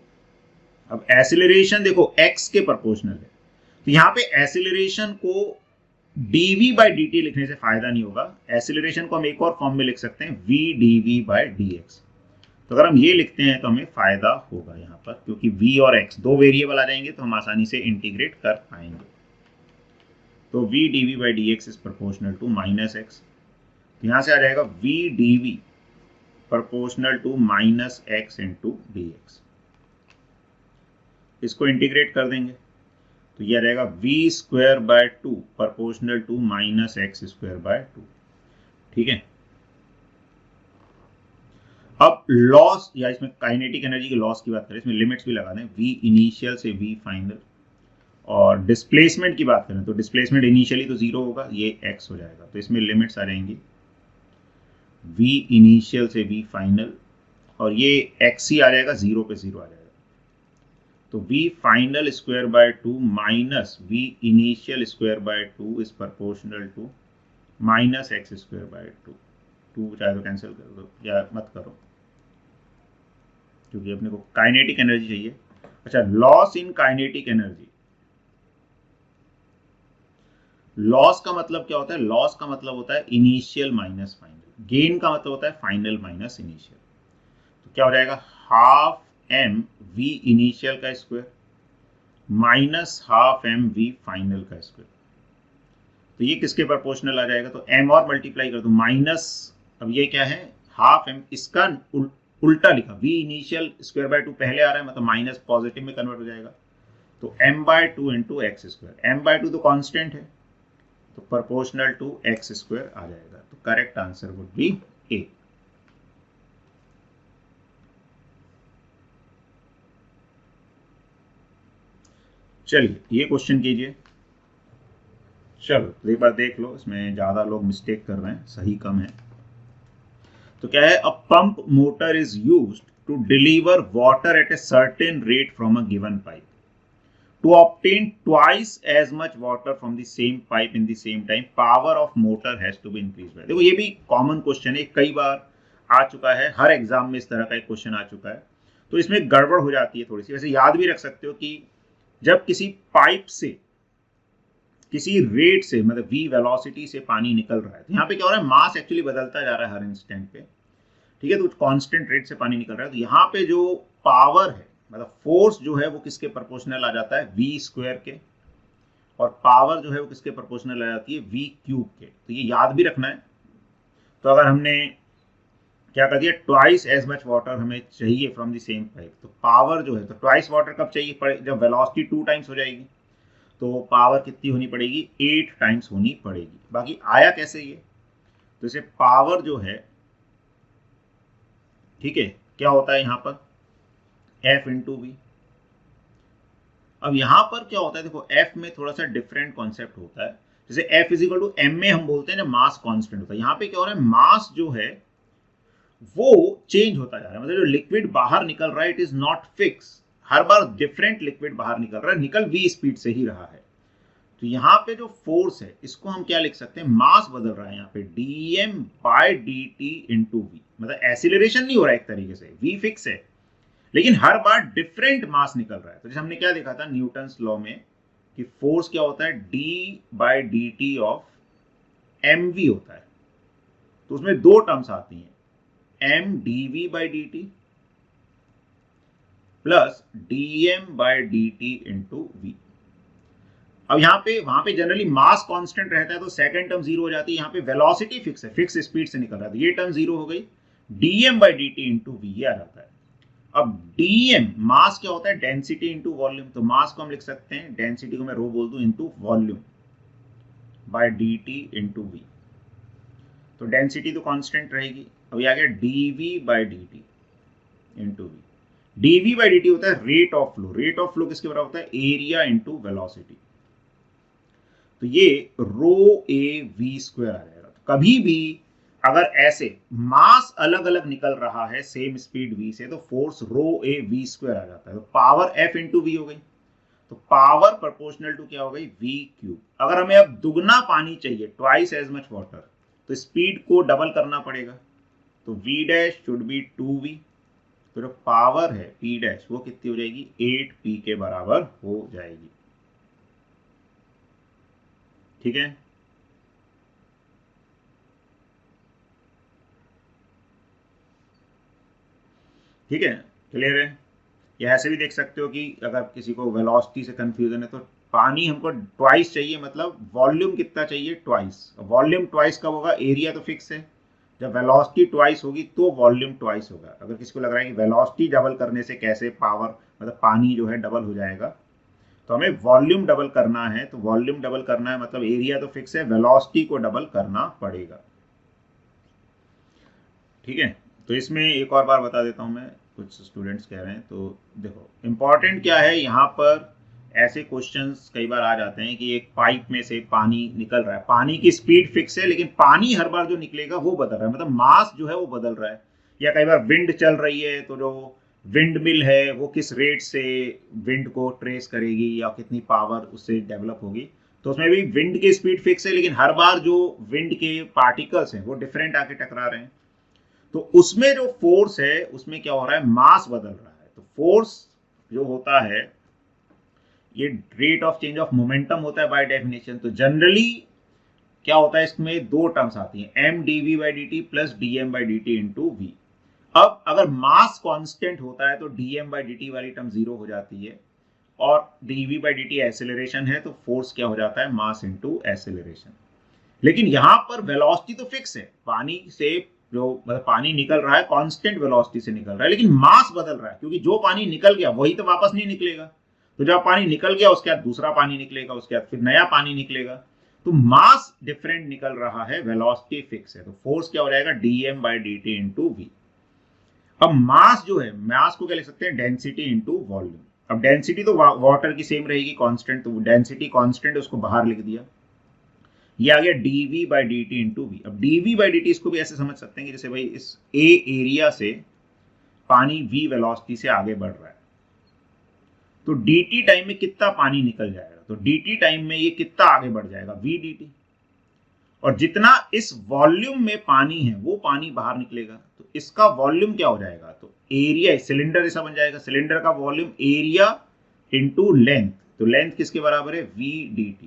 अब एक्सीलरेशन देखो एक्स के प्रोपोर्शनल है, तो यहां पे एक्सीलरेशन को dv बाई dt लिखने से फायदा नहीं होगा। एक्सीलरेशन को हम एक और फॉर्म में लिख सकते हैं, v dv बाई dx। तो अगर हम ये लिखते हैं तो हमें फायदा होगा यहाँ पर, क्योंकि v और x दो वेरिएबल आ जाएंगे तो हम आसानी से इंटीग्रेट कर पाएंगे। तो v dv by dx is proportional to minus X. यहां से आ जाएगा v dv proportional to minus X into D X. इसको इंटीग्रेट कर देंगे तो यह रहेगा v square by 2 proportional to minus X square by 2। ठीक है, अब लॉस या इसमें काइनेटिक एनर्जी की लॉस की बात करें, इसमें लिमिट्स भी लगा दें, v इनिशियल से v फाइनल। और डिस्प्लेसमेंट की बात करें तो डिस्प्लेसमेंट इनिशियली तो 0 होगा, ये x हो जाएगा। तो इसमें लिमिट्स आ जाएंगी v इनिशियल से v फाइनल, और ये x ही आ जाएगा, 0 पे 0 आ जाएगा। तो v final square by 2 minus v initial square by 2 is proportional to minus X square by 2। 2 चाहे तो कैंसिल कर दो या मत करो, क्योंकि अपने को काइनेटिक एनर्जी चाहिए। अच्छा, loss in kinetic energy, loss का मतलब क्या होता है? लॉस का मतलब होता है इनिशियल माइनस फाइनल, गेन का मतलब होता है फाइनल माइनस इनिशियल। तो क्या हो जाएगा? हाफ एम वी इनिशियल का square minus half M V final का स्क्वायर। तो ये किसके प्रोपोर्शनल आ जाएगा? तो m और मल्टीप्लाई कर दो माइनस, अब ये क्या है? हाफ एम, इसका उल्टा लिखा, v इनिशियल स्क्वायर बाय 2 पहले आ रहा है, मतलब माइनस पॉजिटिव में कन्वर्ट हो जाएगा। तो m by 2 into X square, m by 2 तो कांस्टेंट है, तो प्रोपोर्शनल टू एक्स स्क्वायर आ जाएगा। तो correct answer would be A. चलिए ये क्वेश्चन कीजिए। चलो एक बार देख लो, इसमें ज्यादा लोग मिस्टेक कर रहे हैं, सही कम है। तो क्या है? A pump motor is used to deliver water at a certain rate from a given pipe to obtain twice as much water from the same pipe in the same time, power of motor has to be increase by. देखो ये भी common question है, कई बार आ चुका है, हर exam में इस तरह का एक क्वेश्चन आ चुका है। तो इसमें गड़बड़ हो जाती है थोड़ी सी। वैसे याद भी रख सकते हो कि जब किसी पाइप से किसी रेट से, मतलब v वेलोसिटी से पानी निकल रहा है, तो यहाँ पे क्या हो रहा है? मास एक्चुअली बदलता जा रहा है हर इंस्टेंट पे, ठीक है? तो कांस्टेंट रेट से पानी निकल रहा है। तो यहाँ पे जो पावर है, मतलब फोर्स जो है, वो किसके प्रोपोर्शनल आ जाता है? v स्क्वायर के। और पावर जो है वो किसके प्रोपोर्शनल आ जाती है? v क्यूब के। तो ये याद भी रखना है। तो अगर हमने क्या कर दिया, ट्वाइस एज मच वाटर हमें चाहिए फ्रॉम द सेम पाइप, तो पावर जो है, तो ट्वाइस वाटर कब चाहिए? जब वेलोसिटी 2 टाइम्स हो जाएगी, तो पावर कितनी होनी पड़ेगी? 8 टाइम्स होनी पड़ेगी। बाकी आया कैसे ये? तो इसे पावर जो है, ठीक है, क्या होता है यहाँ पर? F into V. अब यहाँ पर क्या होता है? देखो F में थोड़ा सा डिफरेंट कॉन्सेप्ट होता है। जैसे F is equal to M में हम बोलते हैं ना मास कांस्टेंट होता है, यहाँ पे क्या हो रहा है? मास जो है वो चेंज होता जा रहा है, मतलब जो लिक्विड बाहर निकल रहा है it is not fix, her bar different liquid बाहर निकल रहा है, निकल v स्पीड से ही रहा है। तो यहाँ पे जो फोर्स है, इसको हम क्या लिख सकते हैं? मास बदल रहा है यहाँ पे, dm by dt into V, मतलब एसिलरेशन नहीं हो रहा है एक तरीके से, v फिक्स है लेकिन हर बार डिफरेंट मास निकल रहा है। तो जैसे हमने क्या देखा था न्यूटन्स लॉ में कि फोर्स क्या होता है? d by dt of mv होता है। तो उसमें दो टर्म्स आती हैं, m dv by dt plus dm by dt into V. अब यहाँ पे, वहां पे जनरली मास कांस्टेंट रहता है तो सेकंड टर्म जीरो हो जाती है, यहाँ पे वेलोसिटी फिक्स है, फिक्स स्पीड से निकल रहा है, तो ये टर्म जीरो हो गई, dm by dt into V ये आ जाता है। अब dm मास क्या होता है? Density into volume. तो मास को हम लिख सकते हैं, डेंसिटी को मैं रो बोल दूं, into volume by dt into V. तो डेंसिटी तो कांस्टेंट रहेगी। अब ये आ गया dv by dt into V. dv by dt होता है rate of flow. Rate of flow किसके बराबर होता है? Area into velocity. तो ये रो ए वी स्क्वायर आ जाएगा। तो कभी भी अगर ऐसे मास अलग अलग निकल रहा है सेम स्पीड v से, तो force rho A V square आ जाता है। तो पावर f इंटू वी हो गई, तो पावर प्रोपोर्शनल टू क्या हो गई? v cube. अगर हमें अब दुगना पानी चाहिए, ट्वाइस एज मच वाटर, तो स्पीड को डबल करना पड़ेगा। तो v dash should be 2v। तो जो पावर है p डैश वो कितनी हो जाएगी? 8p के बराबर हो जाएगी। ठीक है, ठीक है, क्लियर है? या ऐसे भी देख सकते हो कि अगर किसी को वेलोसिटी से कंफ्यूजन है, तो पानी हमको ट्वाइस चाहिए, मतलब वॉल्यूम कितना चाहिए? ट्वाइस। वॉल्यूम ट्वाइस कब होगा? एरिया तो फिक्स है, जब वेलोसिटी ट्वाइस होगी तो वॉल्यूम ट्वाइस होगा। अगर किसी को लग रहा है कि वेलोसिटी डबल करने से कैसे पावर, मतलब पानी जो है डबल हो जाएगा, तो हमें वॉल्यूम डबल करना है। तो वॉल्यूम डबल करना है मतलब एरिया तो फिक्स है, वेलोसिटी को डबल करना पड़ेगा। ठीक है, तो इसमें एक और बार बता देता हूं मैं, कुछ स्टूडेंट्स कह रहे हैं, तो देखो इंपॉर्टेंट क्या है यहाँ पर, ऐसे क्वेश्चंस कई बार आ जाते हैं कि एक पाइप में से पानी निकल रहा है, पानी की स्पीड फिक्स है लेकिन पानी हर बार जो निकलेगा वो बदल रहा है, मतलब मास जो है वो बदल रहा है। या कई बार विंड चल रही है, तो जो विंड मिल है वो किस रेट से विंड को ट्रेस करेगी या कितनी पावर उससे डेवलप होगी, तो उसमें भी विंड की स्पीड फिक्स है लेकिन हर बार जो विंड के पार्टिकल्स हैं वो डिफरेंट आके टकरा रहे हैं। तो उसमें जो फोर्स है उसमें क्या हो रहा है, मास बदल रहा है। तो फोर्स जो होता है ये rate of change of momentum होता है बाय डेफिनेशन। तो जनरली क्या होता है, इसमें दो टर्म्स आती हैं, M D V by D T plus D M by D T into V. अब अगर मास कांस्टेंट होता है तो D M by D T वाली टर्म जीरो हो जाती है, और D V by D T acceleration है तो फोर्स क्या हो जाता है, मास इंटू एसेलरेशन। लेकिन यहां पर वेलोसिटी तो फिक्स है, पानी से जो मतलब पानी निकल रहा है कांस्टेंट वेलोसिटी से निकल रहा है, लेकिन मास बदल रहा है, क्योंकि जो पानी निकल गया वही तो वापस नहीं निकलेगा। तो जब पानी निकल गया उसके बाद दूसरा पानी निकलेगा, उसके बाद फिर नया पानी निकलेगा। तो मास डिफरेंट निकल रहा है, वेलोसिटी फिक्स है, तो फोर्स क्या हो जाएगा, dm by D T into V. अब मास जो है, मास को क्या लिख सकते हैं, डेंसिटी इंटू वॉल्यूम। अब डेंसिटी तो वाटर की सेम रहेगी कांस्टेंट, तो डेंसिटी कांस्टेंट उसको बाहर लिख दिया, ये आ गया dv by D T into V. अब dv बाई डी टी इसको भी ऐसे समझ सकते हैं कि जैसे भाई इस a एरिया से पानी v वेलोसिटी से आगे बढ़ रहा है, तो dt टाइम में कितना पानी निकल जाएगा, तो dt टाइम में ये कितना आगे बढ़ जाएगा, v dt। और जितना इस वॉल्यूम में पानी है वो पानी बाहर निकलेगा, तो इसका वॉल्यूम क्या हो जाएगा, तो एरिया, सिलेंडर ऐसा बन जाएगा, सिलेंडर का वॉल्यूम एरिया इंटू लेंथ। तो लेंथ किसके बराबर है, v dt।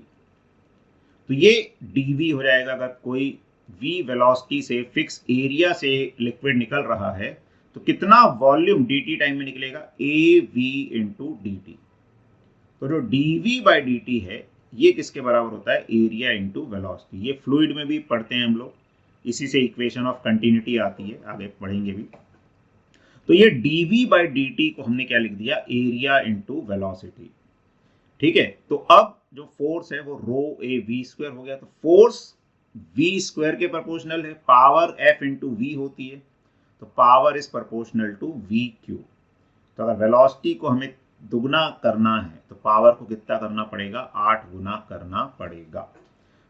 तो ये dv हो जाएगा। अगर कोई v वेलोसिटी से फिक्स एरिया से लिक्विड निकल रहा है तो कितना वॉल्यूम dt टाइम में निकलेगा, av इंटू dt। तो जो dv बाई dt है ये किसके बराबर होता है, एरिया इंटू वेलोसिटी। ये फ्लूइड में भी पढ़ते हैं हम लोग, इसी से इक्वेशन ऑफ कंटिन्यूटी आती है, आगे पढ़ेंगे भी। तो ये dv बाई dt को हमने क्या लिख दिया, एरिया इंटू वेलोसिटी। ठीक है, तो अब जो फोर्स है वो रो ए वी स्क्वायर हो गया। तो फोर्स वी स्क्वायर के प्रोपोर्शनल है, पावर एफ इंटू वी होती है, तो power is proportional to V cube. तो अगर वेलोसिटी को हमें दुगना करना है तो पावर को कितना करना पड़ेगा, 8 गुना करना पड़ेगा।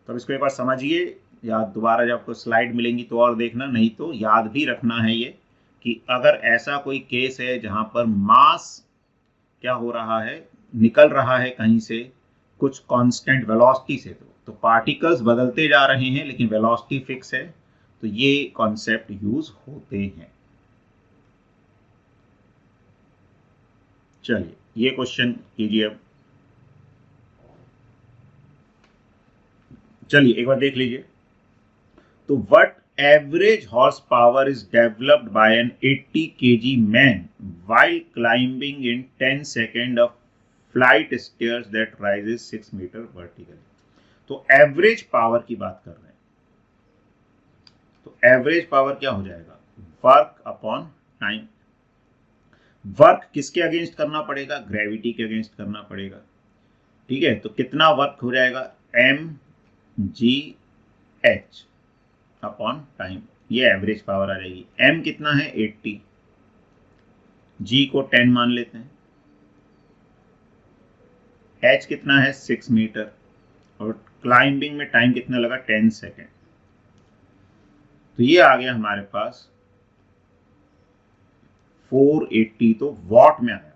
तो अब इसको एक बार समझिए, या दोबारा जब आपको स्लाइड मिलेंगी तो और देखना, नहीं तो याद भी रखना है ये कि अगर ऐसा कोई केस है जहां पर मास क्या हो रहा है, निकल रहा है कहीं से कुछ कांस्टेंट वेलोसिटी से, तो पार्टिकल्स बदलते जा रहे हैं लेकिन वेलोसिटी फिक्स है, तो ये कॉन्सेप्ट यूज होते हैं। चलिए ये क्वेश्चन कीजिए। अब चलिए एक बार देख लीजिए। तो what average horse power is developed by an 80 kg man while climbing in 10 second of flight stairs that rises 6 metre vertically. तो एवरेज पावर की बात कर रहे हैं, तो एवरेज पावर क्या हो जाएगा, वर्क अपॉन टाइम। वर्क किसके अगेंस्ट करना पड़ेगा, ग्रेविटी के अगेंस्ट करना पड़ेगा। ठीक है, तो कितना वर्क हो जाएगा, M G H upon time, ये एवरेज पावर आ जाएगी। एम कितना है 80, जी को 10 मान लेते हैं, एच कितना है 6 मीटर, और क्लाइंबिंग में टाइम कितना लगा 10 सेकेंड। तो ये आ गया हमारे पास 480, तो वॉट में आया।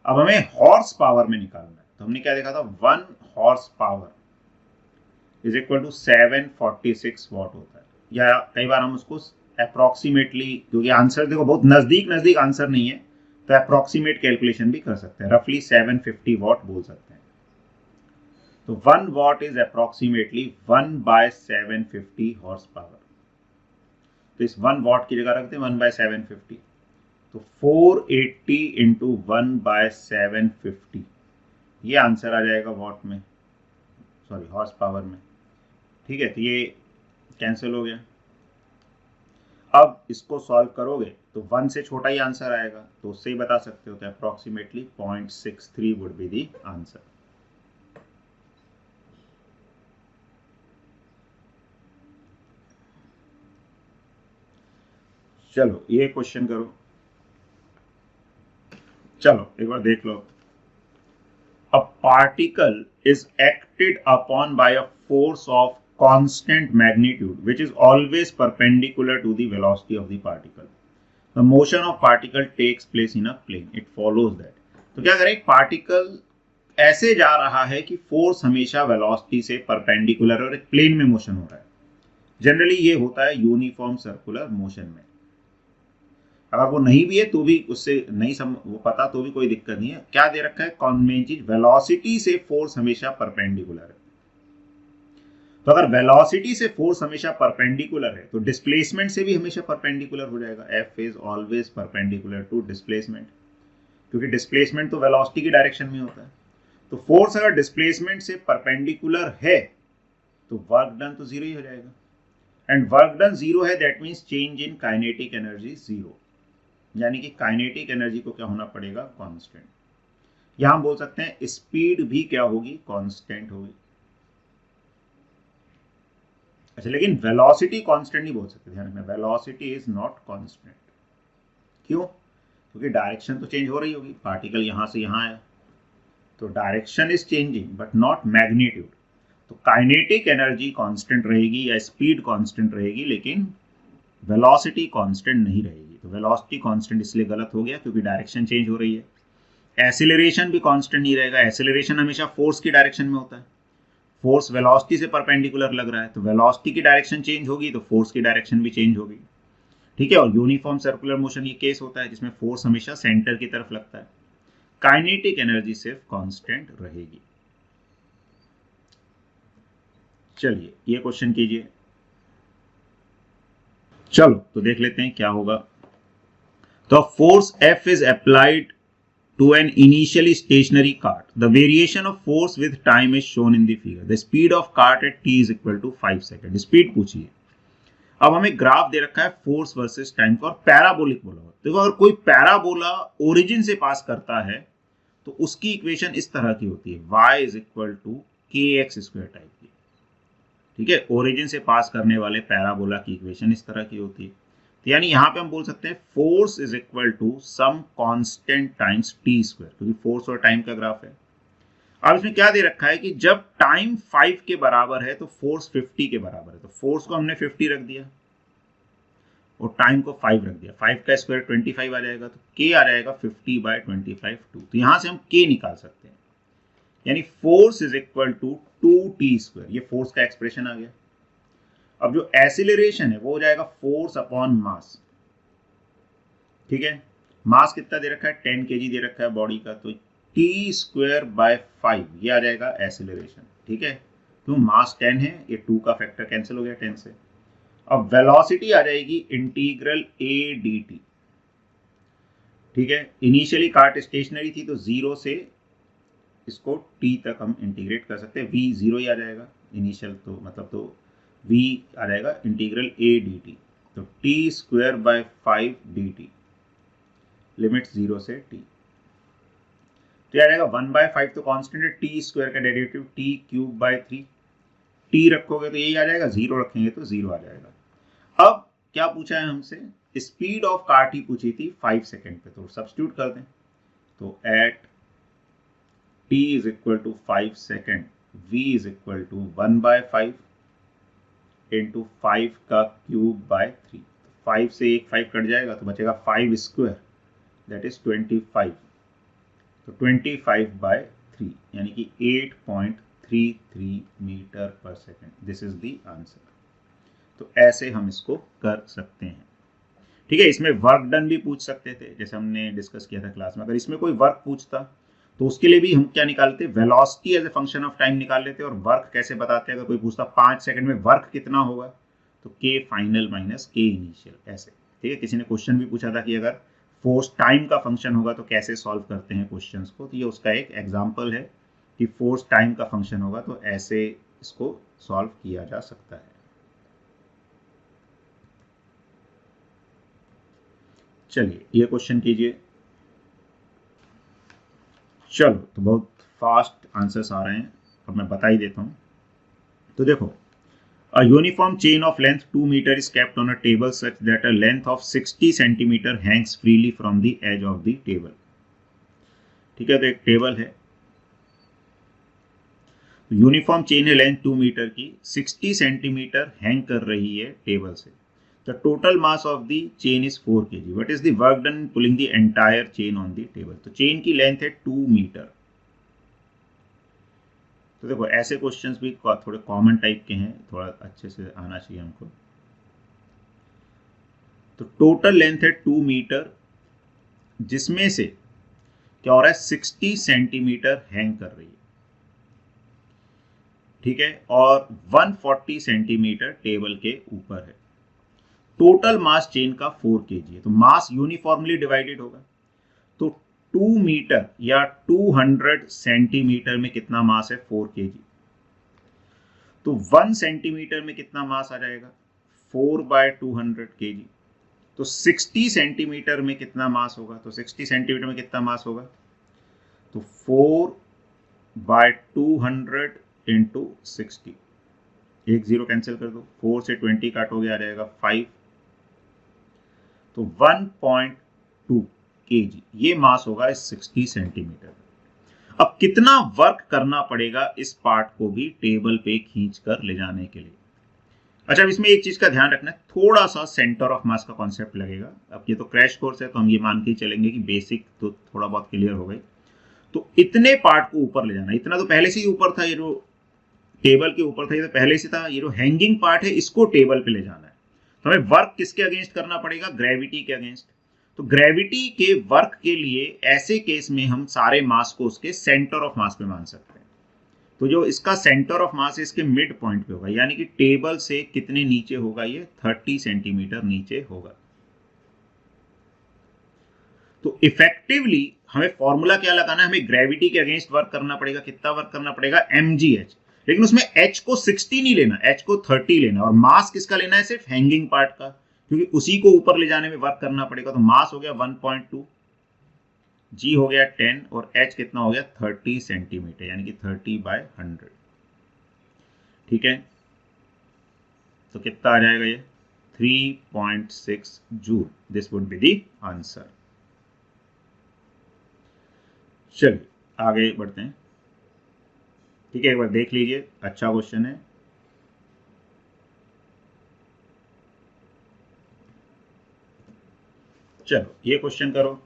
अब हमें हॉर्स पावर में निकालना है, तो हमने क्या देखा था, 1 horse power is equal to 746 watt होता है, या कई बार हम उसको अप्रोक्सीमेटली, क्योंकि आंसर देखो बहुत नजदीक नजदीक आंसर नहीं है, तो अप्रोक्सीमेट कैलकुलेशन भी कर सकते हैं, रफली 750 वॉट बोल सकते हैं। तो 1 what is approximately 1/750 horse power. तो इस 1 वॉट की जगह रखते हैं 1/750, तो 480 इंटू 1/750, ये आंसर आ जाएगा वॉट में, सॉरी हॉर्स पावर में। ठीक है, तो ये कैंसिल हो गया। अब इसको सॉल्व करोगे तो 1 से छोटा ही आंसर आएगा, तो उससे ही बता सकते हो, तो approximately 0.63 would be the answer. चलो ये क्वेश्चन करो, चलो एक बार देख लो। A particle is acted upon by a force of constant magnitude which is always perpendicular to the velocity of the particle. The motion of particle takes place in a plane. It follows that. तो क्या करें, particle ऐसे जा रहा है कि force हमेशा velocity से परपेंडिकुलर और एक प्लेन में मोशन हो रहा है। जनरली ये होता है यूनिफॉर्म सर्कुलर मोशन में। अगर वो नहीं भी है तो भी उससे नहीं वो पता तो भी कोई दिक्कत नहीं है। क्या दे रखा है, मेन चीज वेलोसिटी से फोर्स हमेशा परपेंडिकुलर है। तो अगर वेलोसिटी से फोर्स हमेशा परपेंडिकुलर है तो डिस्प्लेसमेंट से भी हमेशा परपेंडिकुलर हो जाएगा। F is always perpendicular to displacement, क्योंकि डिस्प्लेसमेंट तो वेलोसिटी की डायरेक्शन में होता है। तो फोर्स अगर डिस्प्लेसमेंट से परपेंडिकुलर है तो वर्क डन तो जीरो ही हो जाएगा, एंड वर्क डन जीरो है, that means change in kinetic energy zero, यानी कि काइनेटिक एनर्जी को क्या होना पड़ेगा, कांस्टेंट। यहां हम बोल सकते हैं स्पीड भी क्या होगी, कांस्टेंट होगी। अच्छा, लेकिन वेलोसिटी कांस्टेंट नहीं बोल सकते, ध्यान रखना, वेलोसिटी इज नॉट कांस्टेंट। क्यों? क्योंकि डायरेक्शन तो चेंज हो रही होगी, पार्टिकल यहां से यहां आया तो direction is changing but not magnitude. तो काइनेटिक एनर्जी कांस्टेंट रहेगी या स्पीड कांस्टेंट रहेगी, लेकिन वेलोसिटी कांस्टेंट नहीं रहेगी। तो वेलोसिटी कांस्टेंट इसलिए गलत हो गया क्योंकि डायरेक्शन चेंज हो रही है। एसिलरेशन भी कांस्टेंट नहीं रहेगा, एसिलरेशन हमेशा फोर्स की डायरेक्शन में होता है। फोर्स वेलोसिटी से परपेंडिकुलर लग रहा है तो वेलोसिटी की डायरेक्शन चेंज होगी तो फोर्स की डायरेक्शन भी चेंज होगी। ठीक है, और यूनिफॉर्म सर्कुलर मोशन ये केस होता है जिसमें फोर्स हमेशा सेंटर की तरफ लगता है। काइनेटिक एनर्जी सिर्फ कांस्टेंट रहेगी। चलिए ये क्वेश्चन कीजिए। चलो तो देख लेते हैं क्या होगा। तो force F is applied to an initially stationary cart. The variation of force with time is shown in the figure. The speed of cart at t is equal to 5 second. Speed पूछिए। अब हमें graph दे रखा है force versus time का और parabolic बोला हुआ। देखो अगर कोई पैराबोला ओरिजिन से पास करता है तो उसकी इक्वेशन इस तरह की होती है, y इज इक्वल टू के एक्स स्क्वायर टाइप की। ठीक है, ओरिजिन से पास करने वाले पैराबोला की इक्वेशन इस तरह की होती है। तो यानी यहां पे हम बोल सकते हैं force is equal to some constant times T square, क्योंकि फोर्स और टाइम का ग्राफ है। अब इसमें क्या दे रखा है कि जब टाइम 5 के बराबर है तो फोर्स 50 के बराबर है। तो फोर्स को हमने 50 रख दिया और टाइम को 5 रख दिया। 5 का स्क्वायर 25 आ जाएगा, तो के आ जाएगा 50/25 2। तो यहां से हम के निकाल सकते हैं, यानी force is equal to 2t square. ये फोर्स का एक्सप्रेशन आ गया। अब जो एसिलरेशन है वो हो जाएगा फोर्स अपॉन मास। ठीक है, मास कितना दे रखा है, 10 kg दे रखा है बॉडी का, तो टी स्क्वायर बाय 5 ये आ जाएगा एसिलरेशन। ठीक है, तो मास 10 है, ये 2 का फैक्टर कैंसिल हो गया 10 से। अब वेलोसिटी आ जाएगी इंटीग्रल ए डी टी। ठीक है, इनिशियली कार्ट स्टेशनरी थी तो 0 से इसको t तक हम इंटीग्रेट कर सकते हैं, v 0 ही आ जाएगा इनिशियल, तो मतलब तो v आ जाएगा इंटीग्रल a dt। तो t square by 5 dt, limit 0 से t, तो आ जाएगा 1/5। तो कांस्टेंट है, t स्क्वायर का derivative t cube by 3। t रखोगे तो यही आ जाएगा, 0 रखेंगे तो 0 आ जाएगा। अब क्या पूछा है हमसे, स्पीड ऑफ कार टी पूछी थी 5 सेकेंड पे, तो सब्स्टिट्यूट कर दें। तो eight t is equal to 5 second, v is equal to 1/5 into 5 का क्यूब बाय 3। 5 से एक 5 कट जाएगा तो बचेगा 5 स्क्वायर, दैट इज 25। तो 25/3 यानी कि 8.33 मीटर पर second. This is the answer. तो ऐसे हम इसको कर सकते हैं। ठीक है, इसमें वर्क डन भी पूछ सकते थे, जैसे हमने डिस्कस किया था क्लास में। अगर इसमें कोई वर्क पूछता तो उसके लिए भी हम क्या निकालते, velocity as a function of time निकाल लेते, और वर्क कैसे बताते, अगर कोई पूछता 5 सेकंड में वर्क कितना होगा, तो के फाइनल माइनस के इनिशियल, ऐसे। ठीक है, किसी ने क्वेश्चन भी पूछा था कि अगर फोर्स टाइम का फंक्शन होगा तो कैसे सॉल्व करते हैं क्वेश्चंस को, तो ये उसका एक एग्जांपल है कि फोर्स टाइम का फंक्शन होगा तो ऐसे इसको सॉल्व किया जा सकता है। चलिए ये क्वेश्चन कीजिए। चलो तो बहुत फास्ट आंसर्स आ रहे हैं, अब मैं बता ही देता हूं। तो देखो, a uniform chain of length 2 meter is kept on a table such that a length of 60 centimeter hangs freely from the edge of the table। ठीक है, तो एक टेबल है, यूनिफॉर्म चेन है, लेंथ 2 मीटर की, 60 सेंटीमीटर हैंग कर रही है टेबल से। The total mass of the chain is 4 kg. What is the work done pulling the entire chain on the table? तो चेन की लेंथ है 2 मीटर। तो देखो ऐसे क्वेश्चंस भी थोड़े कॉमन टाइप के हैं, थोड़ा अच्छे से आना चाहिए हमको। तो टोटल लेंथ है 2 मीटर, जिसमें से क्या हो रहा है 60 सेंटीमीटर हैंग कर रही है, ठीक है, और 140 सेंटीमीटर टेबल के ऊपर है। टोटल मास चेन का 4 kg है, तो मास यूनिफॉर्मली डिवाइडेड होगा। तो 2 मीटर या 200 सेंटीमीटर में कितना मास है 4 kg। तो 1 सेंटीमीटर में कितना मास आ जाएगा 4/200 kg। तो 60 सेंटीमीटर में कितना मास होगा, तो 60 सेंटीमीटर में कितना मास होगा, तो 4/200 इंटू 60, एक जीरो कैंसिल कर दो, 4 से 20 काटोगे आ जाएगा 5, तो 1.2 kg ये मास होगा इस 60 सेंटीमीटर। अब कितना वर्क करना पड़ेगा इस पार्ट को भी टेबल पे खींच कर ले जाने के लिए। अच्छा, अब इसमें एक चीज का ध्यान रखना है, थोड़ा सा सेंटर ऑफ मास का कॉन्सेप्ट लगेगा। अब ये तो क्रैश कोर्स है तो हम ये मान के चलेंगे कि बेसिक तो थोड़ा बहुत क्लियर हो गई। तो इतने पार्ट को ऊपर ले जाना, इतना तो पहले से ही ऊपर था, ये जो टेबल के ऊपर था ये तो पहले से था, ये जो हैंगिंग पार्ट है इसको टेबल पे ले जाना है। तो हमें वर्क किसके अगेंस्ट करना पड़ेगा, ग्रेविटी के अगेंस्ट। तो ग्रेविटी के वर्क के लिए ऐसे केस में हम सारे मास को उसके सेंटर ऑफ मास पे मान सकते हैं। तो जो इसका सेंटर ऑफ मास है इसके मिड पॉइंट पे होगा, यानी कि टेबल से कितने नीचे होगा, ये 30 सेंटीमीटर नीचे होगा। तो इफेक्टिवली हमें फॉर्मूला क्या लगाना है, हमें ग्रेविटी के अगेंस्ट वर्क करना पड़ेगा। कितना वर्क करना पड़ेगा, mgh, लेकिन उसमें h को 60 नहीं लेना, h को 30 लेना, और मास किसका लेना है, सिर्फ हैंगिंग पार्ट का, क्योंकि उसी को ऊपर ले जाने में वर्क करना पड़ेगा। तो मास हो गया 1.2, g हो गया 10, और h कितना हो गया 30 सेंटीमीटर, यानी कि 30/100, ठीक है। तो कितना आ जाएगा ये 3.6 joule. This would be the answer. चलिए आगे बढ़ते हैं, ठीक है, एक बार देख लीजिए, अच्छा क्वेश्चन है। चलो ये क्वेश्चन करो।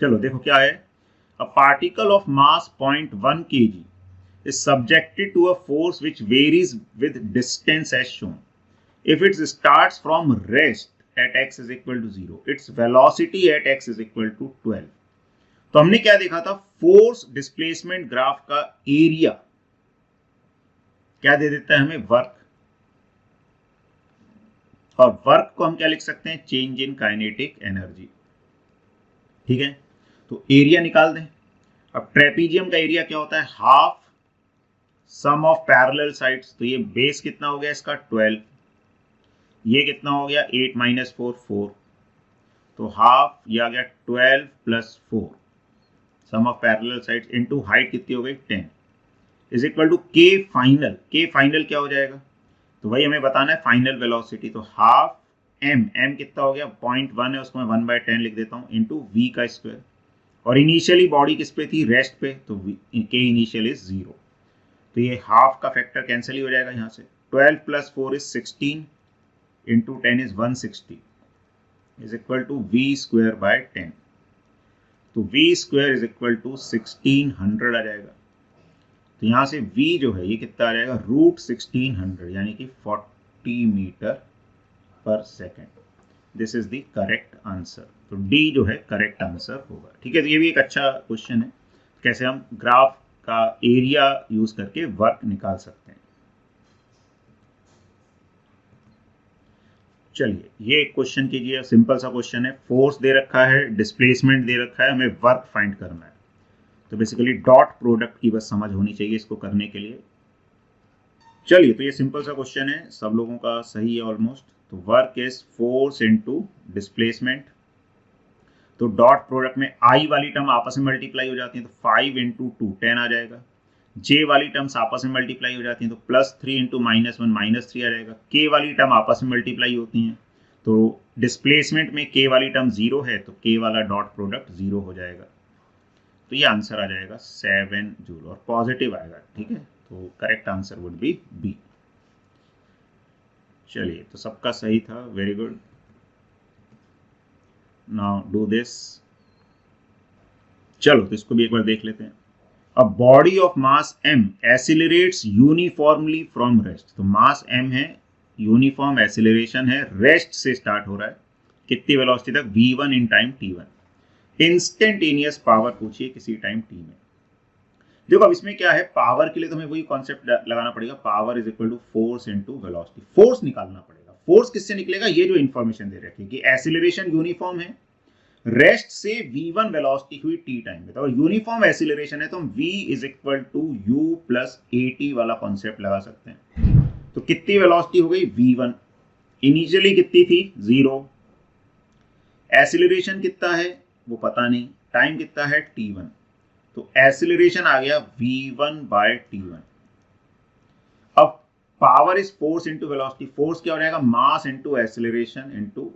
चलो देखो क्या है, a particle of mass 0.1 kg is subjected to a force which varies with distance as shown. If it starts from rest at x is equal to 0, its velocity at x is equal to 12. तो हमने क्या देखा था, force displacement graph का area क्या दे देता है हमें, वर्क, और वर्क को हम क्या लिख सकते हैं, चेंज इन काइनेटिक एनर्जी, ठीक है। तो एरिया निकाल दें। अब ट्रेपीजियम का एरिया क्या होता है, half sum of parallel sides. तो ये बेस कितना हो गया इसका 12, ये कितना हो गया 8 - 4 4, तो हाफ ये आ गया 12 + 4 sum of parallel sides into height कितनी हो गई 10 is equal to K final. K final क्या हो जाएगा, तो वही हमें बताना है फाइनल वेलोसिटी। तो हाफ एम कितना हो गया 0.1 है, उसको मैं 1/10 लिख देता हूँ, इंटू वी का स्क्वायर। और इनिशियली बॉडी किस पे थी, रेस्ट पे, तो के इनिशियल इज 0। तो ये हाफ का फैक्टर कैंसिल ही हो जाएगा यहाँ से। 12 + 4 is 16 into 10 is 160 is equal to v²/10। तो v² इज इक्वल टू 1600 आ जाएगा। तो यहाँ से v जो है ये कितना आ जाएगा, √1600, यानी कि 40 मीटर पर second. This is the correct answer. तो डी जो है करेक्ट आंसर होगा, ठीक है। तो ये भी एक अच्छा क्वेश्चन है, कैसे हम ग्राफ का एरिया यूज करके वर्क निकाल सकते हैं। चलिए ये क्वेश्चन कीजिए, सिंपल सा क्वेश्चन है, फोर्स दे रखा है, डिस्प्लेसमेंट दे रखा है, हमें वर्क फाइंड करना है। तो बेसिकली डॉट प्रोडक्ट की बस समझ होनी चाहिए इसको करने के लिए। चलिए तो ये सिंपल सा क्वेश्चन है, सब लोगों का सही है ऑलमोस्ट। तो work is force into displacement. तो डॉट प्रोडक्ट में आई वाली टर्म आपस में मल्टीप्लाई हो जाती है, तो 5 × 2 10 आ जाएगा। जे वाली टर्म्स आपस में मल्टीप्लाई हो जाती हैं, तो +3 × -1 -3 आ जाएगा। के वाली टर्म आपस में मल्टीप्लाई होती हैं, तो डिस्प्लेसमेंट में के वाली टर्म 0 है, तो के वाला डॉट प्रोडक्ट 0 हो जाएगा। तो ये आंसर आ जाएगा 7 जूल, और पॉजिटिव आएगा, ठीक है। तो correct answer would be B. चलिए तो सबका सही था, very good. Now do this. चलो तो इसको भी एक बार देख लेते हैं। A body of mass m accelerates uniformly from rest। तो मास m है, यूनिफॉर्म एक्सीलरेशन है, रेस्ट से स्टार्ट हो रहा है, कितनी वेलोसिटी तक, v1 in time t1। Instantaneous power पूछिए किसी टाइम t में। देखो अब इसमें क्या है, पावर के लिए तो हमें वही कॉन्सेप्ट लगाना पड़ेगा, power is equal to force into velocity. Force निकालना पड़ेगा। फोर्स किससे निकलेगा, ये जो इंफॉर्मेशन दे रखी है कि एक्सीलरेशन यूनिफॉर्म है, रेस्ट से v1 वेलोसिटी हुई t टाइम में, तो यूनिफॉर्म एक्सीलरेशन है तो हम v is equal to u plus at वाला कॉन्सेप्ट लगा सकते हैं। तो कितनी वेलोसिटी हो गई, v1 इनिशियली कितनी थी 0, एक्सीलरेशन कितना है वो पता नहीं, टाइम कितना है t1, तो एक्सीलरेशन आ गया v1 बाय t1। अब power is force into velocity, force क्या हो जाएगा, mass into acceleration into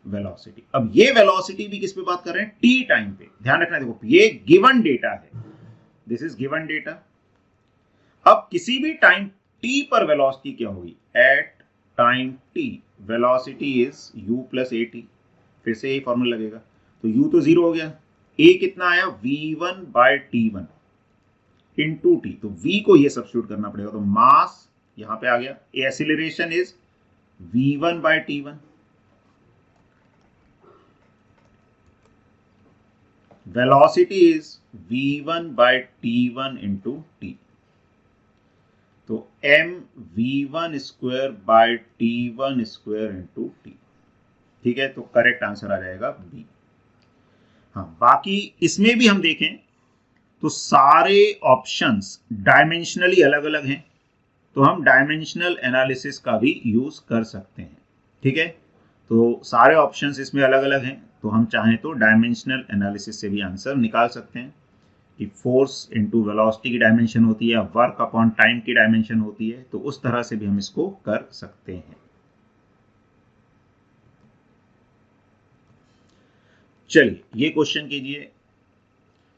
velocity. अब ये वेलोसिटी भी किस पे बात कर रहे हैं, टी टाइम पे, ध्यान रखना। देखो ये गिवन डेटा है, दिस इज गिवन डेटा। अब किसी भी टाइम टी पर वेलोसिटी क्या होगी, at time t velocity is u plus a t. फिर से यही फॉर्मूला लगेगा, तो u तो 0 हो गया, a कितना आया v1 by t1 into t, तो v को ये सब्स्टिट्यूट करना पड़ेगा, तो मास यहां पे आ गया, acceleration is v1 by t1, velocity is v1 by t1 into t, तो m v1 square by t1 square into t। ठीक है, तो करेक्ट आंसर आ जाएगा बी। हाँ, बाकी इसमें भी हम देखें तो सारे ऑप्शंस डायमेंशनली अलग अलग हैं, तो हम डायमेंशनल एनालिसिस का भी यूज कर सकते हैं। ठीक है, तो सारे ऑप्शंस इसमें अलग अलग हैं, तो हम चाहें तो डायमेंशनल एनालिसिस से भी आंसर निकाल सकते हैं कि फोर्स इनटू वेलोसिटी की डायमेंशन होती है, वर्क अपॉन टाइम की डायमेंशन होती है, तो उस तरह से भी हम इसको कर सकते हैं। चलिए ये क्वेश्चन कीजिए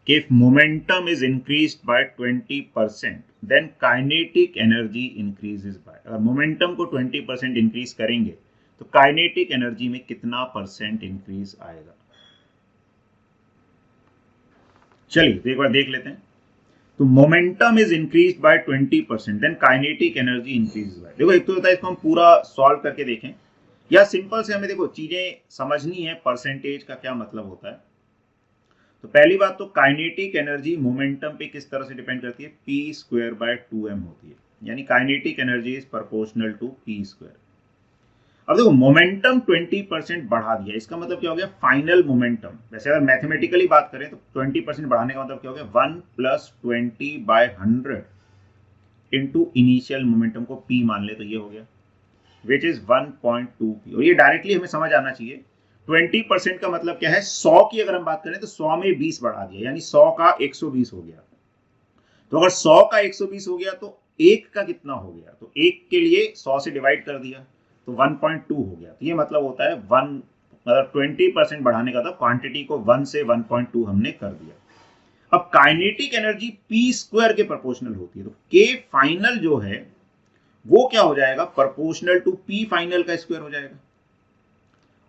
कि if momentum is increased by 20% then kinetic energy increases by, अगर मोमेंटम को 20% इंक्रीज करेंगे तो काइनेटिक एनर्जी में कितना परसेंट इंक्रीज आएगा। चलिए तो एक बार देख लेते हैं। तो momentum is increase by 20% then kinetic energy increase by, देखो एक तो होता है इसको हम पूरा सॉल्व करके देखें, या सिंपल से हमें देखो चीजें समझनी है, परसेंटेज का क्या मतलब होता है। तो पहली बात तो काइनेटिक एनर्जी मोमेंटम पे किस तरह से डिपेंड करती है, p स्क्वायर बाय 2m होती है, यानी kinetic energy is proportional to p square. अब देखो मोमेंटम 20% बढ़ा दिया, इसका मतलब क्या हो गया, फाइनल मोमेंटम। वैसे अगर मैथमेटिकली बात करें तो 20% बढ़ाने का मतलब क्या हो गया, 1 plus 20 by 100 into initial momentum को p मान ले, तो ये हो गया विच इज 1.2 p। और ये डायरेक्टली हमें समझ आना चाहिए, 20% का मतलब क्या है, 100 की अगर हम बात करें तो 100 में 20 बढ़ा दिया, यानी 100 का 120 हो गया। तो अगर 100 का 120 हो गया तो एक का कितना हो गया, तो एक के लिए 100 से डिवाइड कर दिया तो 1.2 हो गया। तो ये मतलब होता है 1, मतलब 20% बढ़ाने का था, क्वांटिटी को 1 से 1.2 हमने कर दिया। अब काइनेटिक एनर्जी p स्क्वायर के प्रोपोर्शनल होती है, तो k फाइनल जो है वो क्या हो जाएगा, प्रोपोर्शनल टू p फाइनल का स्क्वायर हो जाएगा,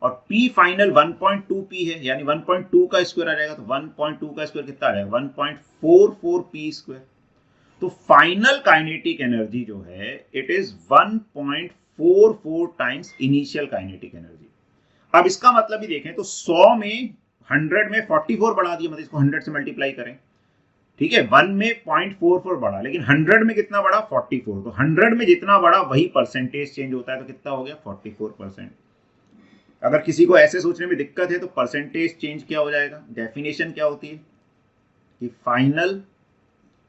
और p फाइनल 1.2 p है, यानी 1.2 का स्क्वायर आ जाएगा, तो 1.2 का स्क्वायर कितना आ जाएगा, 1.44 p स्क्वायर। तो फाइनल काइनेटिक एनर्जी जो है it is 1.44 times initial kinetic energy. अब इसका मतलब भी देखें तो 100 में 100 में 44 बढ़ा दिया, मतलब इसको 100 से मल्टीप्लाई करें, ठीक है, 1 में 0.44 बढ़ा, लेकिन 100 में कितना बढ़ा, 44। तो 100 में जितना बढ़ा वही परसेंटेज चेंज होता है, तो कितना हो गया, 44%। अगर किसी को ऐसे सोचने में दिक्कत है तो परसेंटेज चेंज क्या हो जाएगा, डेफिनेशन क्या होती है कि final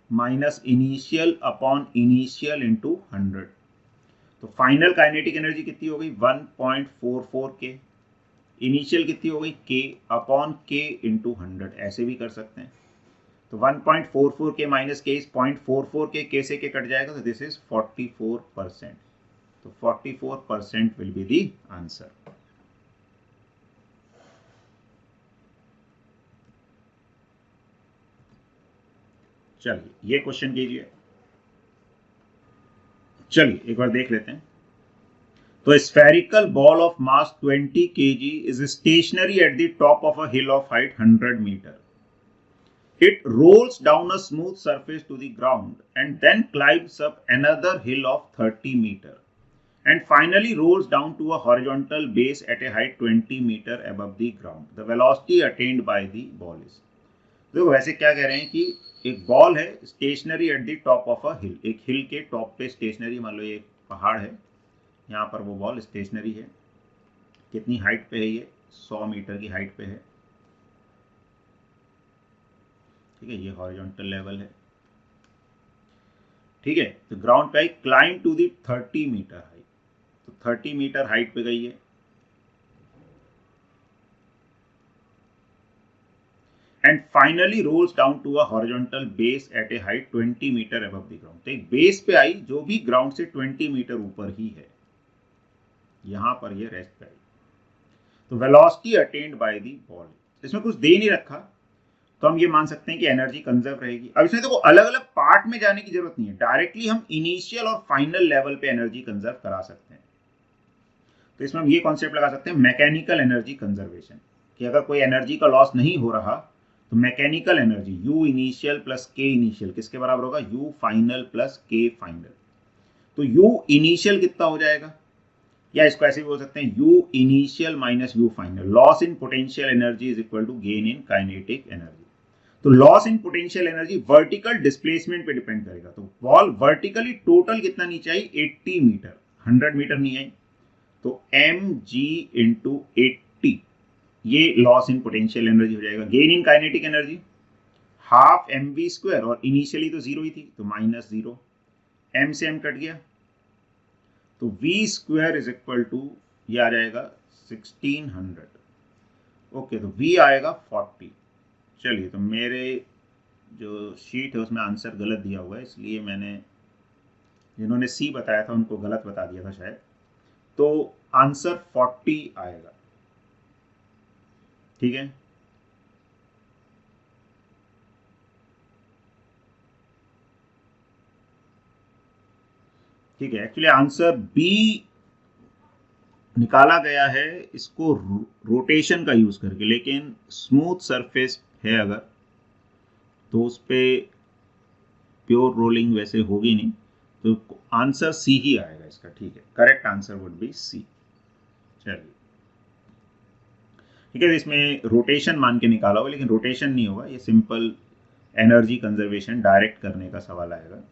minus initial upon initial into 100। तो फाइनल काइनेटिक एनर्जी कितनी हो गई, 1.44 के, इनिशियल कितनी हो गई, k अपॉन k इंटू 100, ऐसे भी कर सकते हैं। तो 1.44 के माइनस k इज 0.44 के, k से k कट जाएगा, तो दिस इज 44%। तो 44% विल बी दी आंसर। चलिए ये क्वेश्चन कीजिए। चलिए एक बार देख लेते हैं। तो spherical ball of mass 20 kg is stationary at the top of a hill of height 100 metre. It rolls down a smooth surface to the ground and then climbs up another hill of 30 meter. and finally rolls down to a horizontal base at a height 20 meter above the ground. The velocity attained by the ball is. देखो वैसे क्या कह रहे हैं कि एक ball है stationary at the top of a hill, एक हिल के टॉप पे स्टेशनरी, मान लो ये एक पहाड़ है, यहाँ पर वो बॉल स्टेशनरी है, कितनी हाइट पे है ये, 100 मीटर की हाइट पे है, ठीक है, ये हॉरिजॉन्टल लेवल है, ठीक है। तो ग्राउंड पे आई, climb to the 30 metre height, तो 30 मीटर हाइट पे गई है, and finally rolls down to a horizontal base at a height 20 metre above the ground. तो एक बेस पे आई जो भी ग्राउंड से 20 मीटर ऊपर ही है, यहां पर ये रेस्ट पे आई। तो velocity attend by the ball, इसमें कुछ दे नहीं रखा, तो हम ये मान सकते हैं कि एनर्जी कंजर्व रहेगी। अब इसमें देखो अलग अलग पार्ट में जाने की जरूरत नहीं है, डायरेक्टली हम इनिशियल और फाइनल लेवल पे एनर्जी कंजर्व करा सकते हैं। तो इसमें हम ये कॉन्सेप्ट लगा सकते हैं मैकेनिकल एनर्जी कंजर्वेशन, कि अगर कोई एनर्जी का लॉस नहीं हो रहा तो mechanical energy U initial plus K initial किसके बराबर होगा, U final plus K final. तो U इनिशियल कितना हो जाएगा, या इसको ऐसे भी बोल सकते हैं U initial minus U final, loss in potential energy is equal to gain in kinetic energy. तो loss in potential energy vertical displacement पे डिपेंड करेगा। तो बॉल वर्टिकली टोटल कितना नीचे आई, 80 मीटर, 100 मीटर नहीं आई, तो mg इंटू 80, ये लॉस इन पोटेंशियल एनर्जी हो जाएगा। Gain in kinetic energy half mv square, और इनिशियली तो जीरो ही थी, तो माइनस जीरो, m से m कट गया, तो v square is equal to, ये आ जाएगा 1600, ओके, तो v आएगा 40। चलिए, तो मेरे जो शीट है उसमें आंसर गलत दिया हुआ है, इसलिए मैंने जिन्होंने C बताया था उनको गलत बता दिया था शायद, तो आंसर 40 आएगा, ठीक है। ठीक है, एक्चुअली आंसर B निकाला गया है इसको रोटेशन का यूज करके, लेकिन स्मूथ सरफेस है अगर, तो उस पर प्योर रोलिंग वैसे होगी नहीं, तो आंसर C ही आएगा इसका, ठीक है, correct answer would B C। चलिए, ठीक है, इसमें रोटेशन मान के निकाला होगा, लेकिन रोटेशन नहीं होगा, ये सिंपल एनर्जी कंजर्वेशन डायरेक्ट करने का सवाल आएगा।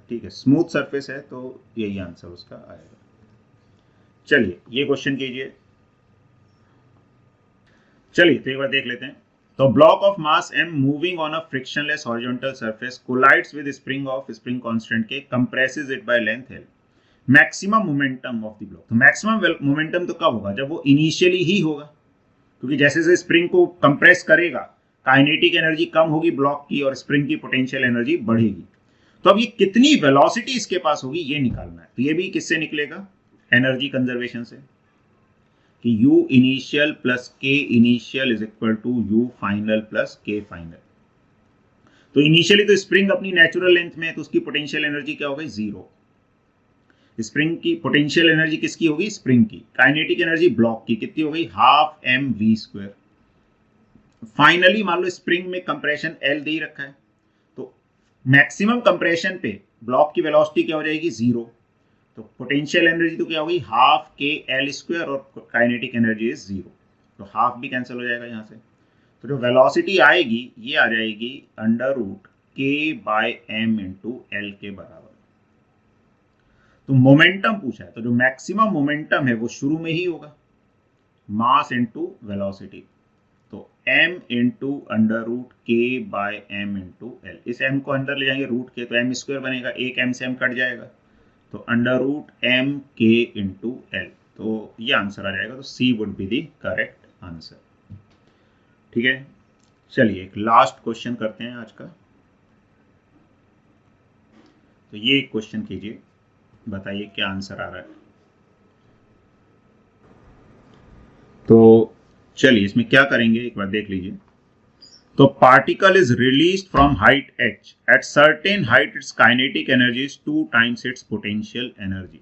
ठीक है, स्मूथ सरफेस है तो यही आंसर उसका आएगा। चलिए, ये क्वेश्चन कीजिए। चलिए, तो एक बार देख लेते हैं। तो block of mass m moving on a frictionless horizontal surface collides with spring of spring constant k, compresses it by length l, maximum momentum of the block. तो मैक्सिमम मोमेंटम तो कब होगा, जब वो इनिशियली ही होगा, क्योंकि जैसे जैसे स्प्रिंग को कंप्रेस करेगा काइनेटिक एनर्जी कम होगी ब्लॉक की, और स्प्रिंग की पोटेंशियल एनर्जी बढ़ेगी। तो अब ये कितनी वेलोसिटी इसके पास होगी ये निकालना है। तो ये भी किससे निकलेगा, एनर्जी कंजर्वेशन से, कि U initial plus K initial is equal to U final plus K final. तो इनिशियली तो स्प्रिंग अपनी नेचुरल लेंथ में है, तो उसकी पोटेंशियल एनर्जी क्या हो गई, जीरो। स्प्रिंग की पोटेंशियल एनर्जी किसकी होगी, स्प्रिंग की। काइनेटिक एनर्जी ब्लॉक की कितनी हो गई, हाफ mv स्क्वायर। फाइनली मान लो स्प्रिंग में कंप्रेशन L दे ही रखा है, तो मैक्सिमम कंप्रेशन पे ब्लॉक की वेलोसिटी क्या हो जाएगी, जीरो। तो पोटेंशियल एनर्जी तो क्या होगी, हाफ के एल स्क्वायर, और काइनेटिक एनर्जी इज जीरो, तो हाफ भी कैंसिल हो जाएगा यहाँ से। तो जो वेलोसिटी आएगी ये आ जाएगी अंडर रूट के बाय एम इंटू एल के बराबर। तो मोमेंटम पूछा है, तो जो मैक्सिमम मोमेंटम है वो शुरू में ही होगा, मास इंटू वेलोसिटी, तो m इंटू अंडर रूट के बाय एम इंटू एल। इस m को अंदर ले जाएंगे रूट के, तो m स्क्वायर बनेगा, एक m से m कट जाएगा, तो under root m k into l. तो ये आंसर आ जाएगा, तो C would be the correct answer, ठीक है। चलिए, एक लास्ट क्वेश्चन करते हैं आज का। तो ये क्वेश्चन कीजिए, बताइए क्या आंसर आ रहा है। तो चलिए, इसमें क्या करेंगे एक बार देख लीजिए। तो particle is released from height h, at certain height it's kinetic energy is 2 times it's potential energy.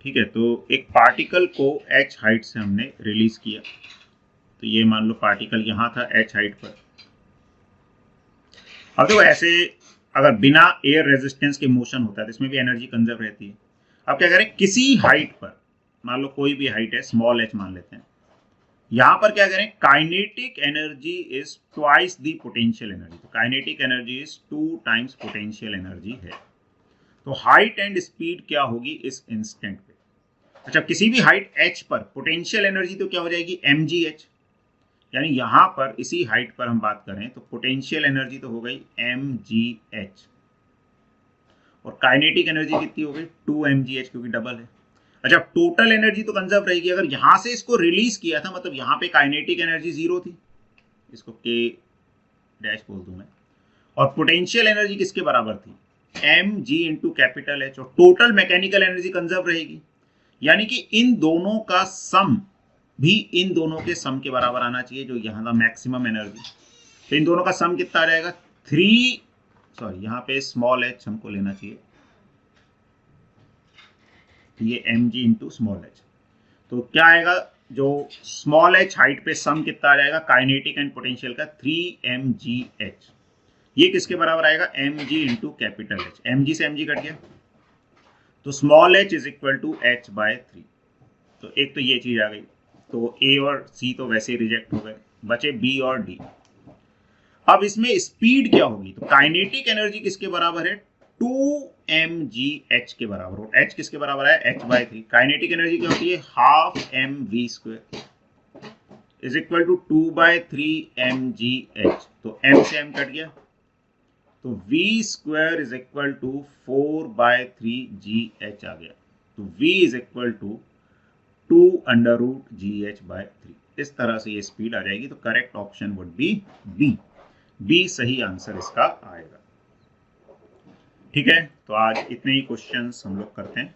ठीक है, तो एक पार्टिकल को h हाइट से हमने रिलीज किया, तो ये मान लो पार्टिकल यहां था h हाइट पर। अब देखो ऐसे अगर बिना एयर रेजिस्टेंस के मोशन होता है तो इसमें भी एनर्जी कंजर्व रहती है। अब क्या करें, किसी हाइट पर, मान लो कोई भी हाइट है, स्मॉल एच मान लेते हैं, यहां पर क्या करें, kinetic energy is twice the potential energy. तो kinetic energy is 2 times potential energy है। तो हाइट एंड स्पीड क्या होगी इस इंस्टेंट पे। अच्छा, किसी भी हाइट h पर पोटेंशियल एनर्जी तो क्या हो जाएगी mgh, यानी यहां पर इसी हाइट पर हम बात करें तो पोटेंशियल एनर्जी तो हो गई mgh, और काइनेटिक एनर्जी कितनी हो गई 2mgh, क्योंकि डबल है। अच्छा, टोटल एनर्जी तो कंजर्व रहेगी। अगर यहां से इसको रिलीज किया था, मतलब यहां पे काइनेटिक एनर्जी 0 थी, इसको k डैश बोल दूं मैं, और पोटेंशियल एनर्जी किसके बराबर थी, mg इंटू कैपिटल H, और टोटल मैकेनिकल एनर्जी कंजर्व रहेगी। यानी कि इन दोनों का सम भी इन दोनों के सम के बराबर आना चाहिए, जो यहाँ का मैक्सिमम एनर्जी। तो इन दोनों का सम कितना आ जाएगा, यहाँ पे स्मॉल h हमको लेना चाहिए, ये mg इंटू स्मॉल h। तो क्या आएगा, जो स्मॉल h हाइट पे सम कितना आ जाएगा काइनेटिक एंड पोटेंशियल का, 3mgh। ये किसके बराबर आएगा, mg into capital H। mg से mg कट गया, तो small h is equal to h by 3। तो एक तो ये चीज आ गई। तो ए और सी तो वैसे ही रिजेक्ट हो गए, बचे बी और डी। अब इसमें स्पीड क्या होगी, तो काइनेटिक एनर्जी किसके बराबर है, 2mgh के बराबर, और h किसके बराबर है, h बाय 3। काइनेटिक एनर्जी क्या होती है, half mv square is equal to 2 by 3 mgh। तो m से m कट गया, तो v square is equal to 4 by 3 gh आ गया। तो v is equal to 2 under root gh by 3। इस तरह से ये स्पीड आ जाएगी। तो correct option would be B. B सही आंसर इसका आएगा। ठीक है, तो आज इतने ही क्वेश्चंस हम लोग करते हैं।